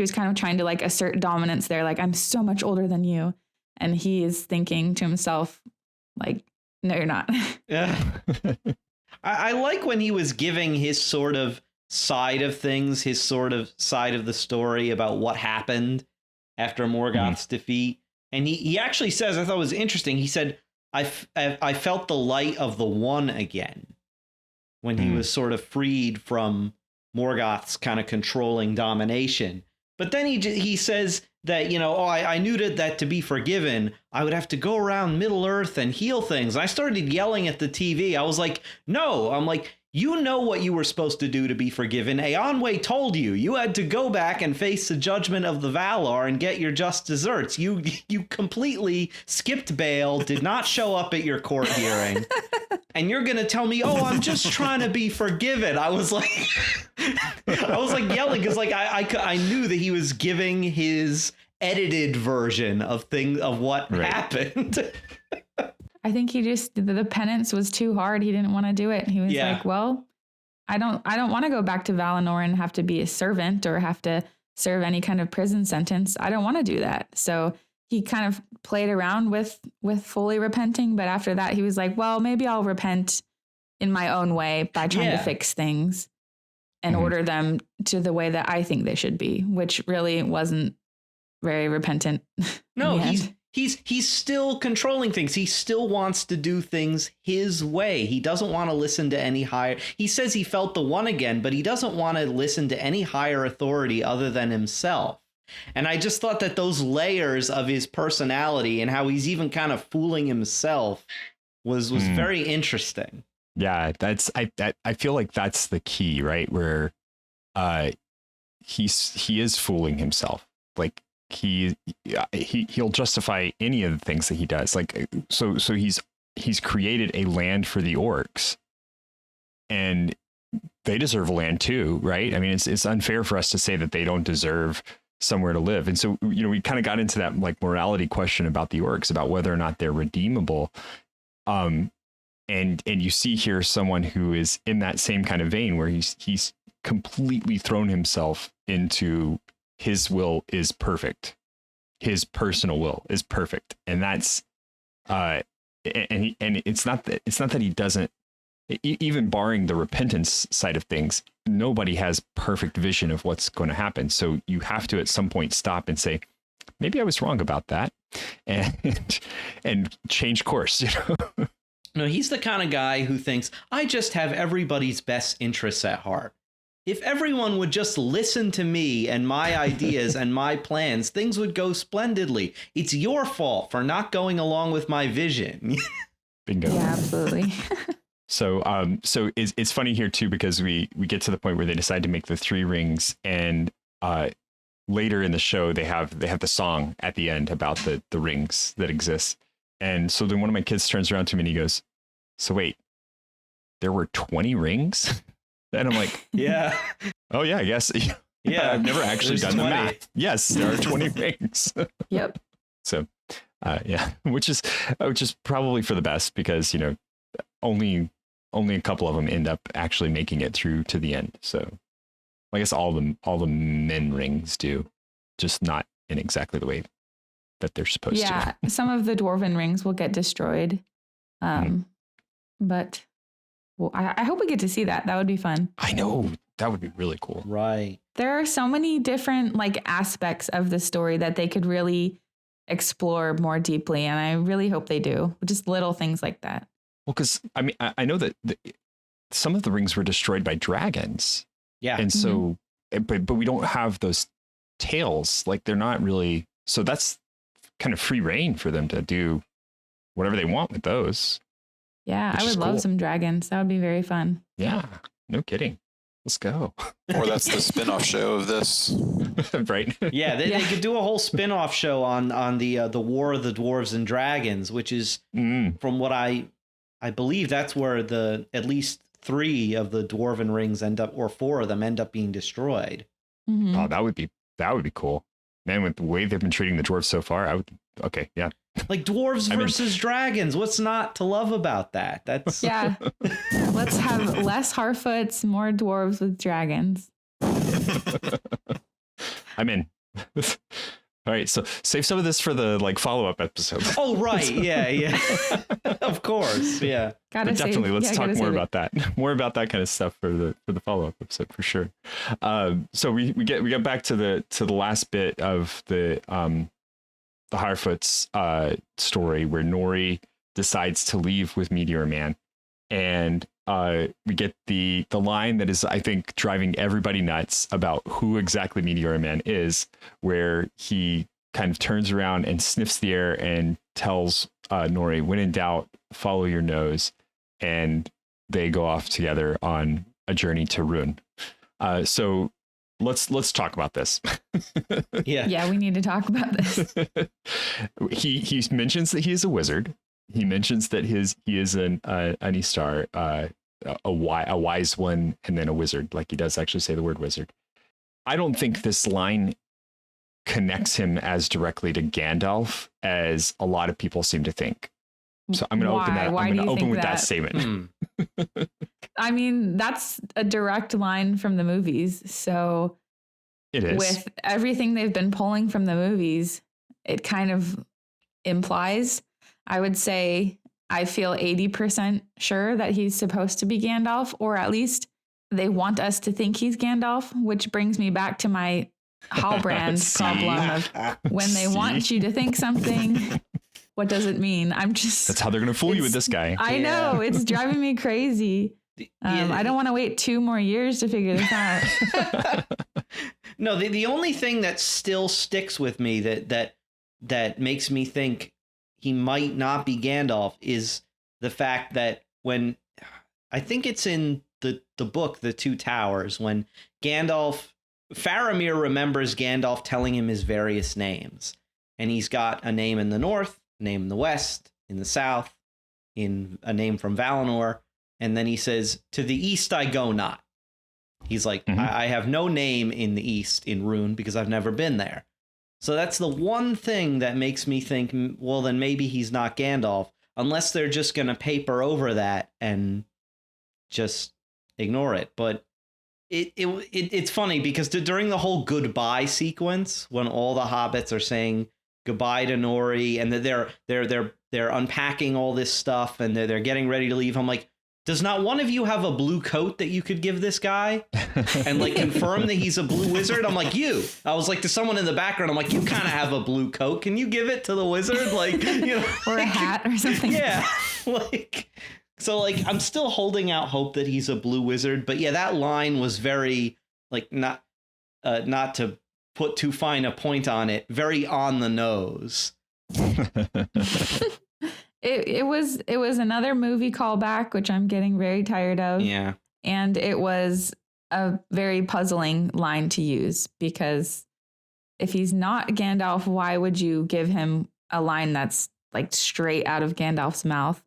was kind of trying to like assert dominance there. Like, I'm so much older than you. And he is thinking to himself, like, no, you're not. Yeah. I like when he was giving his sort of side of things, his sort of side of the story about what happened after Morgoth's defeat. And he actually says, I thought it was interesting, he said, I felt the light of the one again when he was sort of freed from Morgoth's kind of controlling domination. But then he says that, you know, I knew that to be forgiven, I would have to go around Middle Earth and heal things. And I started yelling at the TV. I was like, no, I'm like, you know what you were supposed to do to be forgiven. Eonwë told you. You had to go back and face the judgment of the Valar and get your just desserts. You completely skipped bail, did not show up at your court hearing. And you're going to tell me, oh, I'm just trying to be forgiven. I was like yelling because like I knew that he was giving his edited version of what happened. I think he just, the penance was too hard. He didn't want to do it. He was like, well, I don't want to go back to Valinor and have to be a servant or have to serve any kind of prison sentence. I don't want to do that. So he kind of played around with fully repenting. But after that, he was like, well, maybe I'll repent in my own way by trying to fix things and order them to the way that I think they should be, which really wasn't very repentant. No, He's still controlling things. He still wants to do things his way. He doesn't want to listen to any higher. He says he felt the one again, but he doesn't want to listen to any higher authority other than himself. And I just thought that those layers of his personality and how he's even kind of fooling himself was very interesting. Yeah, I feel like that's the key, right? Where he is fooling himself. Like, he'll justify any of the things that he does. Like, so he's created a land for the orcs, and they deserve a land too, right? I mean, it's unfair for us to say that they don't deserve somewhere to live. And so, you know, we kind of got into that like morality question about the orcs, about whether or not they're redeemable. And you see here someone who is in that same kind of vein where he's completely thrown himself into his will is perfect. His personal will is perfect. And that's and it's not that he doesn't, even barring the repentance side of things, nobody has perfect vision of what's going to happen. So you have to at some point stop and say, maybe I was wrong about that, and change course, you know. No, he's the kind of guy who thinks, I just have everybody's best interests at heart. If everyone would just listen to me and my ideas and my plans, things would go splendidly. It's your fault for not going along with my vision. Bingo. Yeah, absolutely. So it's funny here too, because we get to the point where they decide to make the 3 rings, and later in the show they have the song at the end about the rings that exist. And so then one of my kids turns around to me and he goes, so wait, there were 20 rings? And I'm like, yeah. Oh yeah, I guess. Yeah, I've never actually done 20. The math. Yes, there are 20 rings. Yep. So, yeah, which is probably for the best, because, you know, only a couple of them end up actually making it through to the end. So, I guess all the men rings do, just not in exactly the way that they're supposed to. Yeah, some of the dwarven rings will get destroyed, but. Well, I hope we get to see that. That would be fun. I know. That would be really cool. Right. There are so many different like aspects of the story that they could really explore more deeply. And I really hope they do. Just little things like that. Well, because I mean, I know that some of the rings were destroyed by dragons. Yeah. And so, but we don't have those tails. Like, they're not really. So that's kind of free reign for them to do whatever they want with those. Yeah, Which I is would love cool. some dragons. That would be very fun. Yeah, no kidding. Let's go. Or that's the spin-off show of this. Right? Yeah, they could do a whole spin-off show on the War of the Dwarves and Dragons, which is from what I believe that's where at least 3 of the dwarven rings end up, or 4 of them end up being destroyed. Mhm. Oh, that would be cool. Man, with the way they've been treating the dwarves so far, okay, yeah. Like dwarves versus dragons. What's not to love about that? That's Yeah. Let's have less Harfoots, more dwarves with dragons. I'm in. All right, so save some of this for the follow-up episode. Oh, right. Yeah. Of course. Yeah. But definitely, let's talk more about that. More about that kind of stuff for the follow-up episode for sure. So we get back to the last bit of the Harfoot's story where Nori decides to leave with Meteor Man, and we get the line that is, I think, driving everybody nuts about who exactly Meteor Man is, where he kind of turns around and sniffs the air and tells Nori, when in doubt, follow your nose, and they go off together on a journey to Rune. So let's talk about this. Yeah, we need to talk about this. He mentions that he is a wizard. He mentions that he is an Istar, a wise one, and then a wizard. Like, he does actually say the word wizard. I don't think this line connects him as directly to Gandalf as a lot of people seem to think. So I'm going to open that. Why I'm going to open with that that statement. I mean, that's a direct line from the movies. So It is. with everything they've been pulling from the movies, it kind of implies, I would say, I feel 80% sure that he's supposed to be Gandalf, or at least they want us to think he's Gandalf, which brings me back to my Halbrand See? problem of when they want you to think something, what does it mean? That's how they're going to fool you with this guy. I know, it's driving me crazy. I don't want to wait 2 more years to figure this out. No, the only thing that still sticks with me that makes me think he might not be Gandalf is the fact that when, I think it's in the book, The Two Towers, when Faramir remembers Gandalf telling him his various names. And he's got a name in the north, a name in the west, in the south, in a name from Valinor. And then he says, to the east I go not. He's like, I have no name in the east in Rune because I've never been there. So that's the one thing that makes me think, well, then maybe he's not Gandalf, unless they're just going to paper over that and just ignore it. But it's funny because during the whole goodbye sequence, when all the hobbits are saying goodbye to Nori and they're unpacking all this stuff and they're getting ready to leave, I'm like, does not one of you have a blue coat that you could give this guy and confirm that he's a blue wizard? I'm like, I was like, to someone in the background, I'm like, you kind of have a blue coat. Can you give it to the wizard? Or a hat or something. Yeah. So I'm still holding out hope that he's a blue wizard. But yeah, that line was very not to put too fine a point on it, very on the nose. It was another movie callback, which I'm getting very tired of. Yeah. And it was a very puzzling line to use, because if he's not Gandalf, why would you give him a line that's straight out of Gandalf's mouth,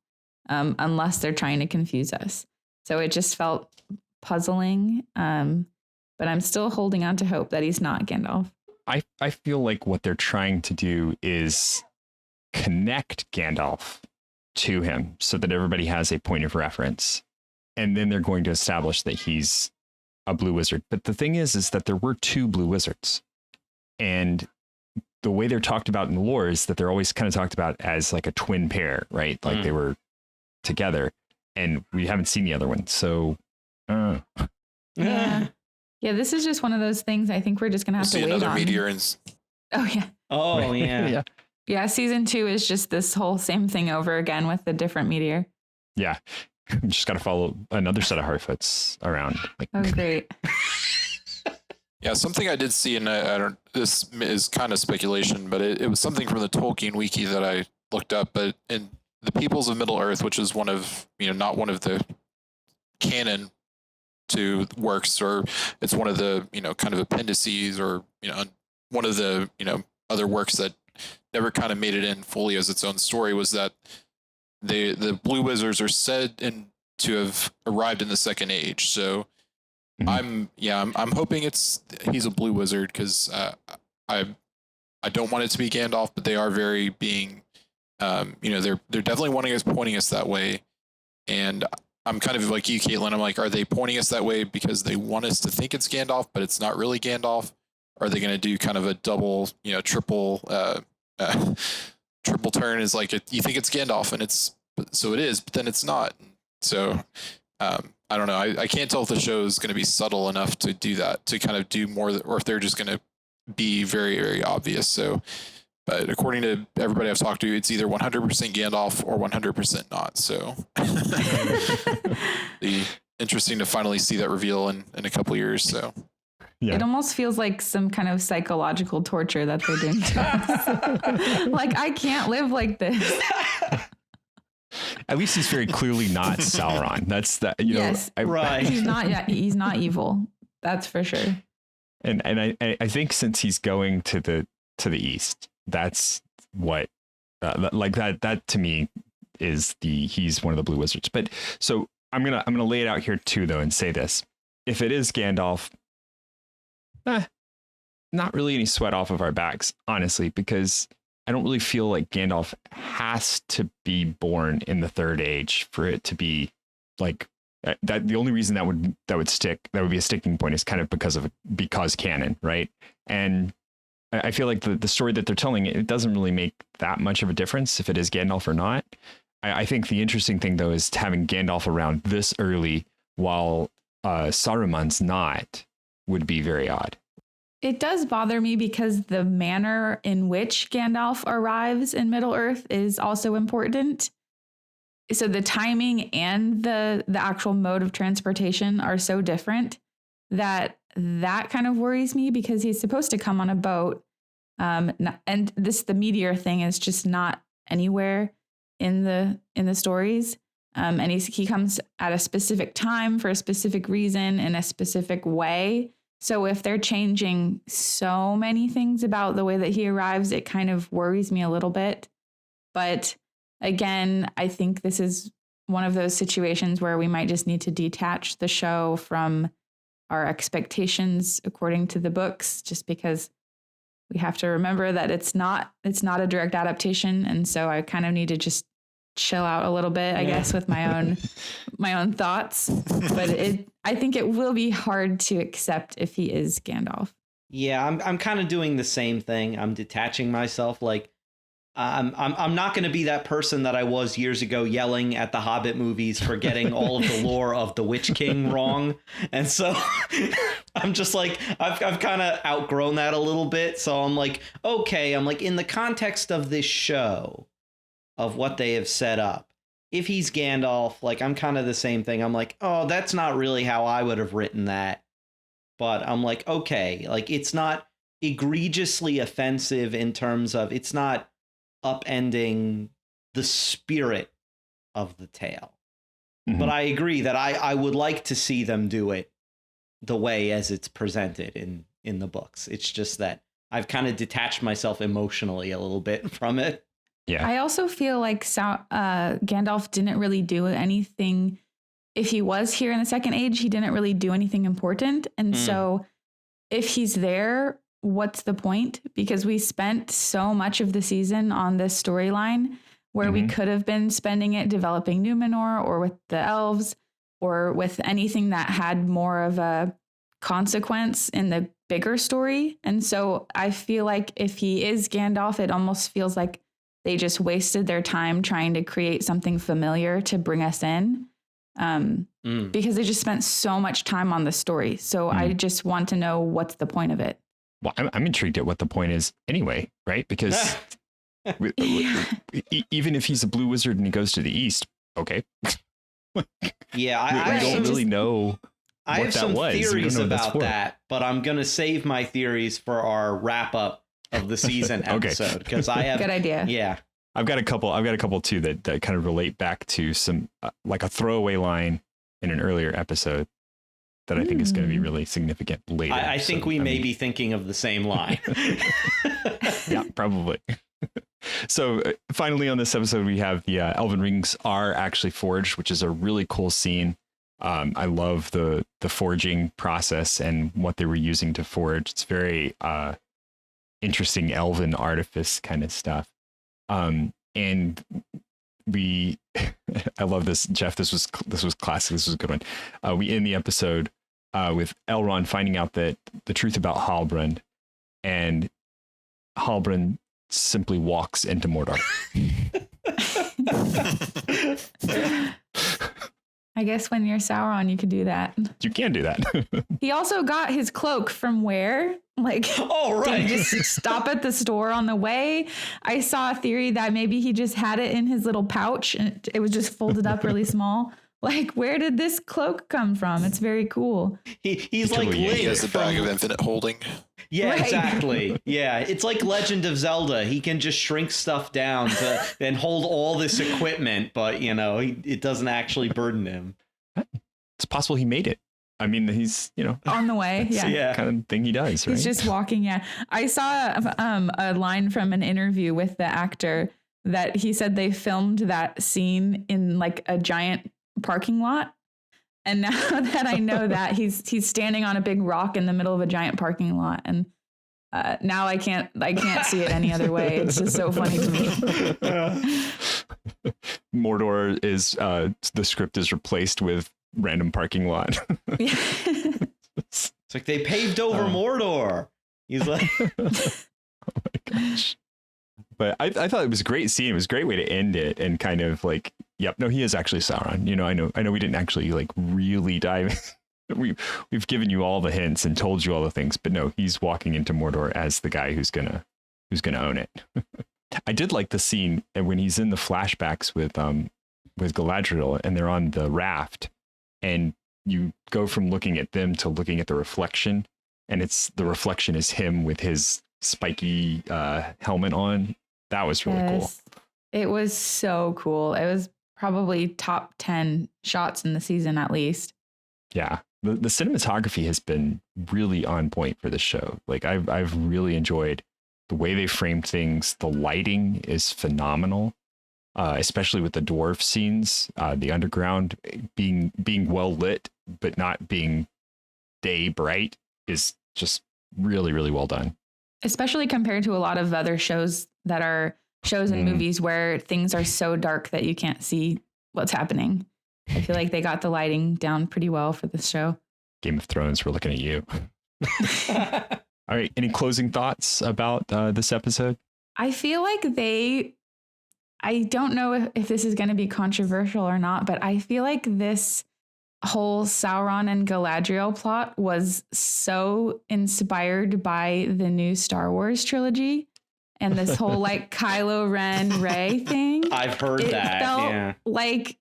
unless they're trying to confuse us? So it just felt puzzling. But I'm still holding on to hope that he's not Gandalf. I feel like what they're trying to do is connect Gandalf to him so that everybody has a point of reference. And then they're going to establish that he's a blue wizard. But the thing is that there were 2 blue wizards. And the way they're talked about in the lore is that they're always kind of talked about as a twin pair, right? They were together, and we haven't seen the other one. So, Yeah, this is just one of those things I think we're just going to have to wait another on. meteor Oh, yeah. Oh, yeah. Yeah, season 2 is just this whole same thing over again with a different meteor. Yeah. Just got to follow another set of Harfoots around. Oh, great. Yeah, something I did see, and this is kind of speculation, but it was something from the Tolkien wiki that I looked up. But in the peoples of Middle Earth, which is one of, not one of the canon to works, or it's one of the, kind of appendices, or, one of the, other works that never kind of made it in fully as its own story, was that the Blue Wizards are said to have arrived in the Second Age. So I'm hoping he's a Blue Wizard, because I don't want it to be Gandalf, but they are very being, they're definitely pointing us that way. And I'm kind of like you, Kaitlyn. I'm like, are they pointing us that way because they want us to think it's Gandalf, but it's not really Gandalf? Are they going to do kind of a double, triple turn? Is like, you think it's Gandalf, and so it is, but then it's not. So I don't know. I can't tell if the show is going to be subtle enough to do that, to kind of do more, or if they're just going to be very, very obvious. So, but according to everybody I've talked to, it's either 100% Gandalf or 100% not. So be interesting to finally see that reveal in a couple years. So yeah. It almost feels like some kind of psychological torture that they're doing to us. Like, I can't live like this. At least he's very clearly not Sauron. That's that. Yes, right. He's not. Yeah, he's not evil. That's for sure. And I think since he's going to the east, that's what like that to me is he's one of the Blue Wizards. But so I'm gonna lay it out here too, though, and say this: if it is Gandalf, not really any sweat off of our backs, honestly, because I don't really feel like Gandalf has to be born in the Third Age for it to be like that. The only reason that would be a sticking point is kind of because canon, right? And I feel like the story that they're telling, it doesn't really make that much of a difference if it is Gandalf or not. I think the interesting thing, though, is having Gandalf around this early while Saruman's not would be very odd. It does bother me because the manner in which Gandalf arrives in Middle Earth is also important. So the timing and the actual mode of transportation are so different that kind of worries me, because he's supposed to come on a boat. And the meteor thing is just not anywhere in the stories. And he comes at a specific time for a specific reason in a specific way. So if they're changing so many things about the way that he arrives, it kind of worries me a little bit. But again, I think this is one of those situations where we might just need to detach the show from our expectations according to the books, just because we have to remember that it's not a direct adaptation. And so I kind of need to just chill out a little bit, I guess, with my own thoughts. But I think it will be hard to accept if he is Gandalf. Yeah, I'm kind of doing the same thing. I'm detaching myself. Like, I'm not going to be that person that I was years ago yelling at the Hobbit movies for getting all of the lore of the Witch King wrong. And so I'm just like, I've kind of outgrown that a little bit. So I'm like, okay, in the context of this show, of what they have set up, if he's Gandalf, like, I'm kind of the same thing. I'm like, oh, that's not really how I would have written that. But I'm like, okay, like, it's not egregiously offensive in terms of, it's not upending the spirit of the tale. Mm-hmm. But I agree that I would like to see them do it the way as it's presented in the books. It's just that I've kind of detached myself emotionally a little bit from it. Yeah. I also feel like Gandalf didn't really do anything. If he was here in the Second Age, he didn't really do anything important. And so if he's there, what's the point? Because we spent so much of the season on this storyline where we could have been spending it developing Numenor, or with the elves, or with anything that had more of a consequence in the bigger story. And so I feel like if he is Gandalf, it almost feels like they just wasted their time trying to create something familiar to bring us in, because they just spent so much time on the story. So I just want to know, what's the point of it? Well, I'm intrigued at what the point is anyway, right? Because even if he's a Blue Wizard and he goes to the east, okay. Yeah, I don't really know. I have some theories about that, but I'm going to save my theories for our wrap up of the season episode, because I have good idea. Yeah. I've got a couple too that kind of relate back to some like a throwaway line in an earlier episode that I think is going to be really significant later. I think we may be thinking of the same line. Yeah, probably. So finally on this episode, we have the elven rings are actually forged, which is a really cool scene. I love the forging process and what they were using to forge. It's very interesting elven artifice kind of stuff. And we, I love this, Jeff. This was classic. This was a good one. We end the episode with Elrond finding out that the truth about Halbrand, and Halbrand simply walks into Mordor. I guess when you're Sauron, you could do that. You can do that. He also got his cloak from where? Like, Oh, right. did he just stop at the store on the way? I saw a theory that maybe he just had it in his little pouch and it was just folded up really small. Like, where did this cloak come from? It's very cool. He's like totally Link He has the bag from- of infinite holding. Yeah, Right. exactly. Yeah, it's like Legend of Zelda. He can just shrink stuff down to and hold all this equipment, but you know, it doesn't actually burden him. It's possible he made it. I mean, he's, On the way. that's Yeah. the kind of thing he does, right? He's just walking. Yeah. I saw a line from an interview with the actor that he said they filmed that scene in like a giant parking lot. And now that I know that he's standing on a big rock in the middle of a giant parking lot. And now I can't see it any other way. It's just so funny to me. Mordor is, the script is replaced with random parking lot. It's like they paved over Mordor. He's like, Oh my gosh. But I thought it was a great scene. It was a great way to end it and kind of like, yep, no, he is actually Sauron. I know we didn't actually like really dive in. We've given you all the hints and told you all the things, but no, he's walking into Mordor as the guy who's gonna own it. I did like the scene when he's in the flashbacks with Galadriel and they're on the raft, and you go from looking at them to looking at the reflection, and the reflection is him with his spiky helmet on. That was really cool. It was so cool. It was probably top 10 shots in the season at least. Yeah. The cinematography has been really on point for this show. Like I've really enjoyed the way they framed things. The lighting is phenomenal, especially with the dwarf scenes. The underground being well lit, but not being day bright is just really, really well done. Especially compared to a lot of other shows that are shows and movies where things are so dark that you can't see what's happening. I feel like they got the lighting down pretty well for this show. Game of Thrones, we're looking at you. All right. Any closing thoughts about this episode? I feel like I don't know if this is going to be controversial or not, but I feel like this whole Sauron and Galadriel plot was so inspired by the new Star Wars trilogy and this whole like Kylo Ren Rey thing. I've heard It that. felt Yeah. like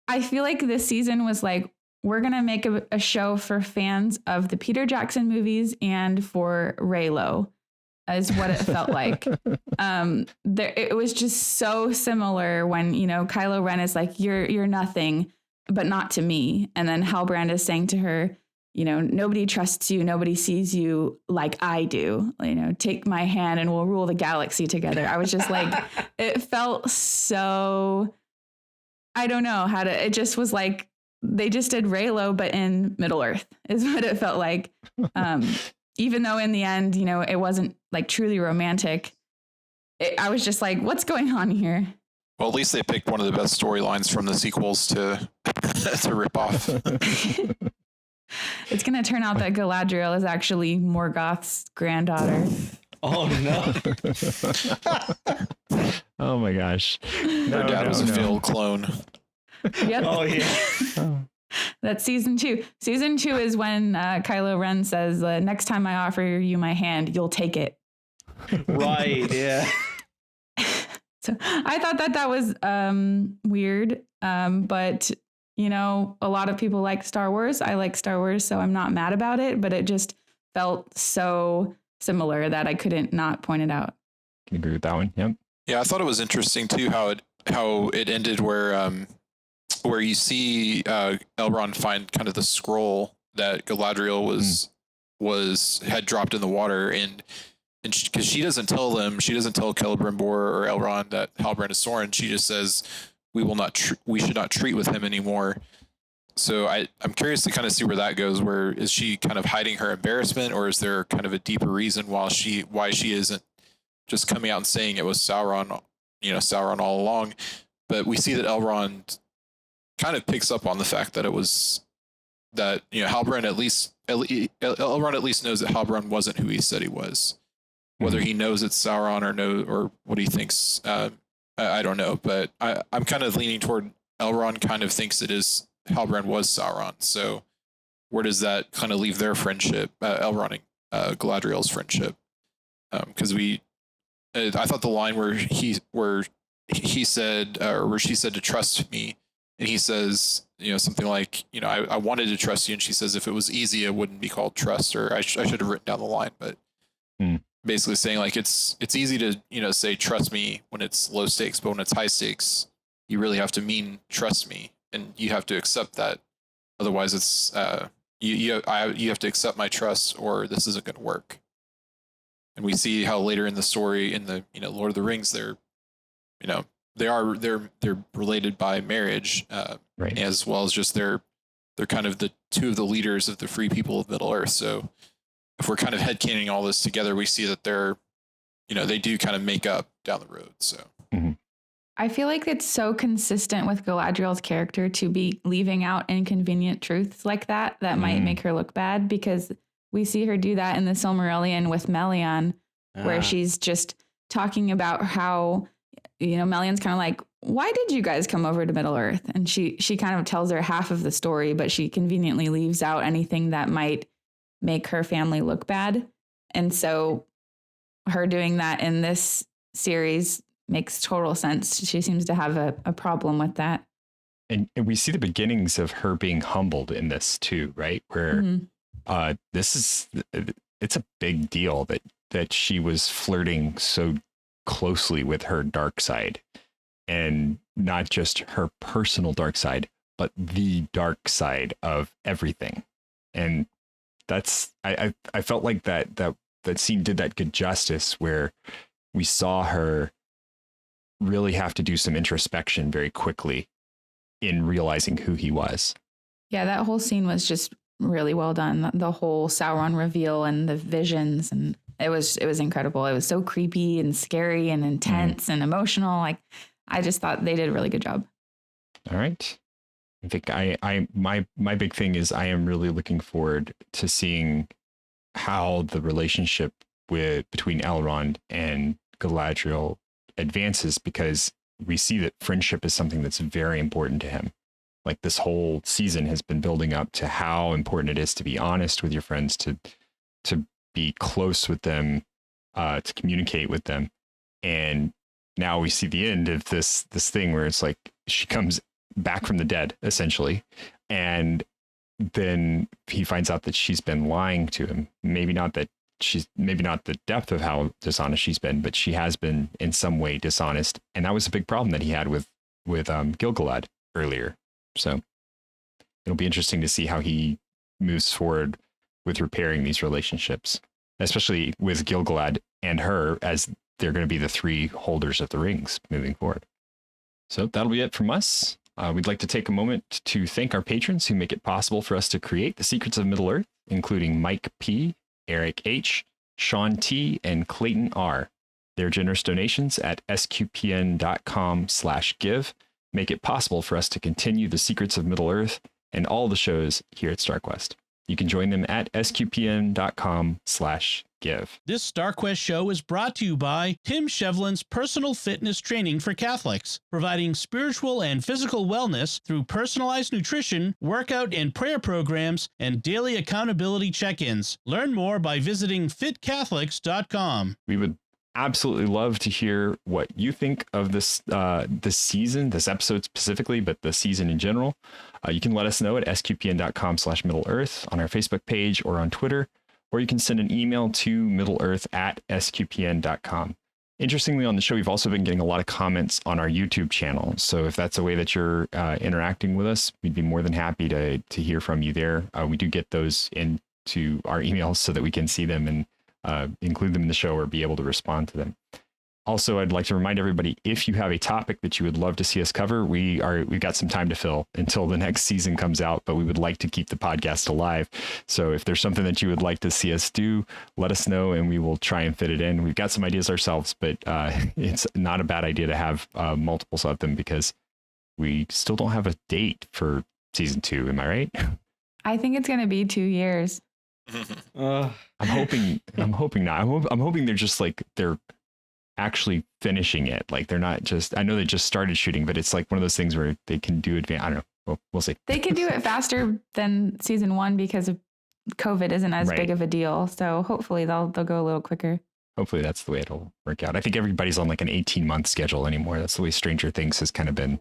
I feel like this season was like, we're going to make a show for fans of the Peter Jackson movies and for Reylo is what it felt like. It was just so similar when, Kylo Ren is like, you're nothing, but not to me. And then Halbrand is saying to her, nobody trusts you. Nobody sees you like I do. Take my hand and we'll rule the galaxy together. I was just like, it felt so, I don't know it just was like, they just did Reylo, but in Middle Earth is what it felt like. Even though in the end, it wasn't like truly romantic. I was just like, what's going on here? Well, at least they picked one of the best storylines from the sequels to to rip off. It's going to turn out that Galadriel is actually Morgoth's granddaughter. Oh no. Oh my gosh. Her dad was a failed clone. Yep. Oh yeah. That's season 2. Season 2 is when Kylo Ren says, next time I offer you my hand, you'll take it. Right. Yeah. So I thought that was weird. But, a lot of people like Star Wars. I like Star Wars, so I'm not mad about it. But it just felt so similar that I couldn't not point it out. Can agree with that one. Yep. Yeah, I thought it was interesting too how it ended where you see Elrond find kind of the scroll that Galadriel had dropped in the water, and because she doesn't tell Celebrimbor or Elrond that Halbrand is Sorin. She just says we should not treat with him anymore. So I'm curious to kind of see where that goes. Where is she kind of hiding her embarrassment, or is there kind of a deeper reason why she isn't just coming out and saying it was Sauron, Sauron all along? But we see that Elrond kind of picks up on the fact that it was that Halbrand Elrond at least knows that Halbrand wasn't who he said he was. Whether he knows it's Sauron or what he thinks, I don't know. But I'm kind of leaning toward Elrond kind of thinks it is Halbrand was Sauron. So where does that kind of leave their friendship, Elrond and Galadriel's friendship? Because I thought the line where he said, or where she said to trust me, and he says, something like, I wanted to trust you, and she says, if it was easy, it wouldn't be called trust, or I should have written down the line, but basically saying like it's easy to say trust me when it's low stakes, but when it's high stakes, you really have to mean trust me, and you have to accept that. Otherwise, it's you have to accept my trust, or this isn't going to work. And we see how later in the story, in the Lord of the Rings, they're related by marriage, right, as well as just they're kind of the two of the leaders of the free people of Middle Earth. So if we're kind of headcanoning all this together, we see that they do kind of make up down the road. So I feel like it's so consistent with Galadriel's character to be leaving out inconvenient truths like that might make her look bad, because we see her do that in the Silmarillion with Melian, where she's just talking about how, Melian's kind of like, why did you guys come over to Middle Earth? And she kind of tells her half of the story, but she conveniently leaves out anything that might make her family look bad. And so her doing that in this series makes total sense. She seems to have a problem with that. And we see the beginnings of her being humbled in this too, right? Where it's a big deal that she was flirting so closely with her dark side, and not just her personal dark side, but the dark side of everything. And that's, I felt like that scene did that good justice, where we saw her really have to do some introspection very quickly in realizing who he was. Yeah, that whole scene was just really well done. The whole Sauron reveal and the visions, and it was incredible. It was so creepy and scary and intense and emotional. Like, I just thought they did a really good job. All right. I think my big thing is I am really looking forward to seeing how the relationship between Elrond and Galadriel advances, because we see that friendship is something that's very important to him. Like, this whole season has been building up to how important it is to be honest with your friends, to be close with them, to communicate with them. And now we see the end of this thing where it's like she comes back from the dead, essentially, and then he finds out that she's been lying to him. Maybe not the depth of how dishonest she's been, but she has been in some way dishonest. And that was a big problem that he had with Gil-galad earlier. So it'll be interesting to see how he moves forward with repairing these relationships, especially with Gil-galad and her, as they're going to be the three holders of the rings moving forward. So that'll be it from us. We'd like to take a moment to thank our patrons who make it possible for us to create The Secrets of Middle-earth, including Mike P., Eric H., Sean T., and Clayton R. Their generous donations at sqpn.com/give make it possible for us to continue The Secrets of Middle-earth and all the shows here at StarQuest. You can join them at sqpn.com/give. This StarQuest show is brought to you by Tim Shevlin's Personal Fitness Training for Catholics, providing spiritual and physical wellness through personalized nutrition, workout and prayer programs, and daily accountability check-ins. Learn more by visiting fitcatholics.com. We would absolutely love to hear what you think of this season, this episode specifically, but the season in general. You can let us know at sqpn.com/middle-earth on our Facebook page or on Twitter, or you can send an email to middleearth@sqpn.com. Interestingly, on the show, we've also been getting a lot of comments on our YouTube channel. So if that's a way that you're interacting with us, we'd be more than happy to hear from you there. We do get those into our emails so that we can see them and include them in the show or be able to respond to them. Also, I'd like to remind everybody, if you have a topic that you would love to see us cover, we've got some time to fill until the next season comes out, but we would like to keep the podcast alive. So if there's something that you would like to see us do, let us know and we will try and fit it in. We've got some ideas ourselves, but it's not a bad idea to have multiples of them because we still don't have a date for season 2. Am I right? I think it's going to be 2 years. I'm hoping not. I'm hoping they're just like, they're actually finishing it. Like they're not just, I know they just started shooting, but it's like one of those things where they can do advance. I don't know. We'll see. They can do it faster than season 1 because of COVID isn't as big of a deal. So hopefully they'll go a little quicker. Hopefully that's the way it'll work out. I think everybody's on like an 18-month schedule anymore. That's the way Stranger Things has kind of been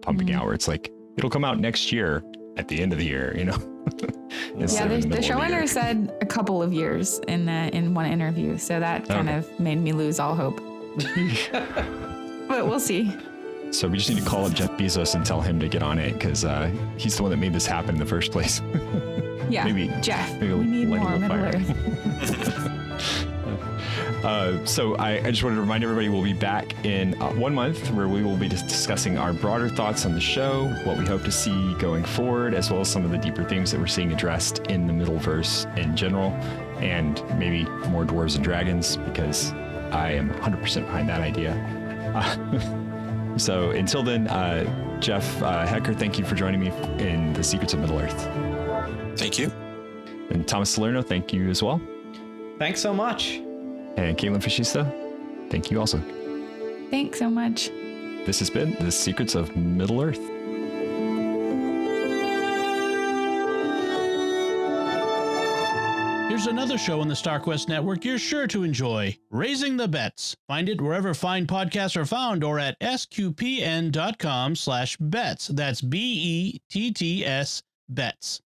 pumping out, where it's like, it'll come out next year at the end of the year, you know? The showrunner said a couple of years in one interview, so that kind of made me lose all hope. But we'll see. So we just need to call up Jeff Bezos and tell him to get on it because he's the one that made this happen in the first place. Yeah, Jeff, we need more Middle Earth. So I just wanted to remind everybody we'll be back in 1 month where we will be discussing our broader thoughts on the show, what we hope to see going forward, as well as some of the deeper themes that we're seeing addressed in the Middleverse in general, and maybe more Dwarves and Dragons, because I am 100% behind that idea. So until then, Jeff Haecker, thank you for joining me in The Secrets of Middle-earth. Thank you. And Thomas Salerno, thank you as well. Thanks so much. And Kaitlyn Facista, thank you also. Thanks so much. This has been The Secrets of Middle-earth. Here's another show on the StarQuest Network you're sure to enjoy, Raising the Bets. Find it wherever fine podcasts are found or at sqpn.com/bets. That's BETTS, bets.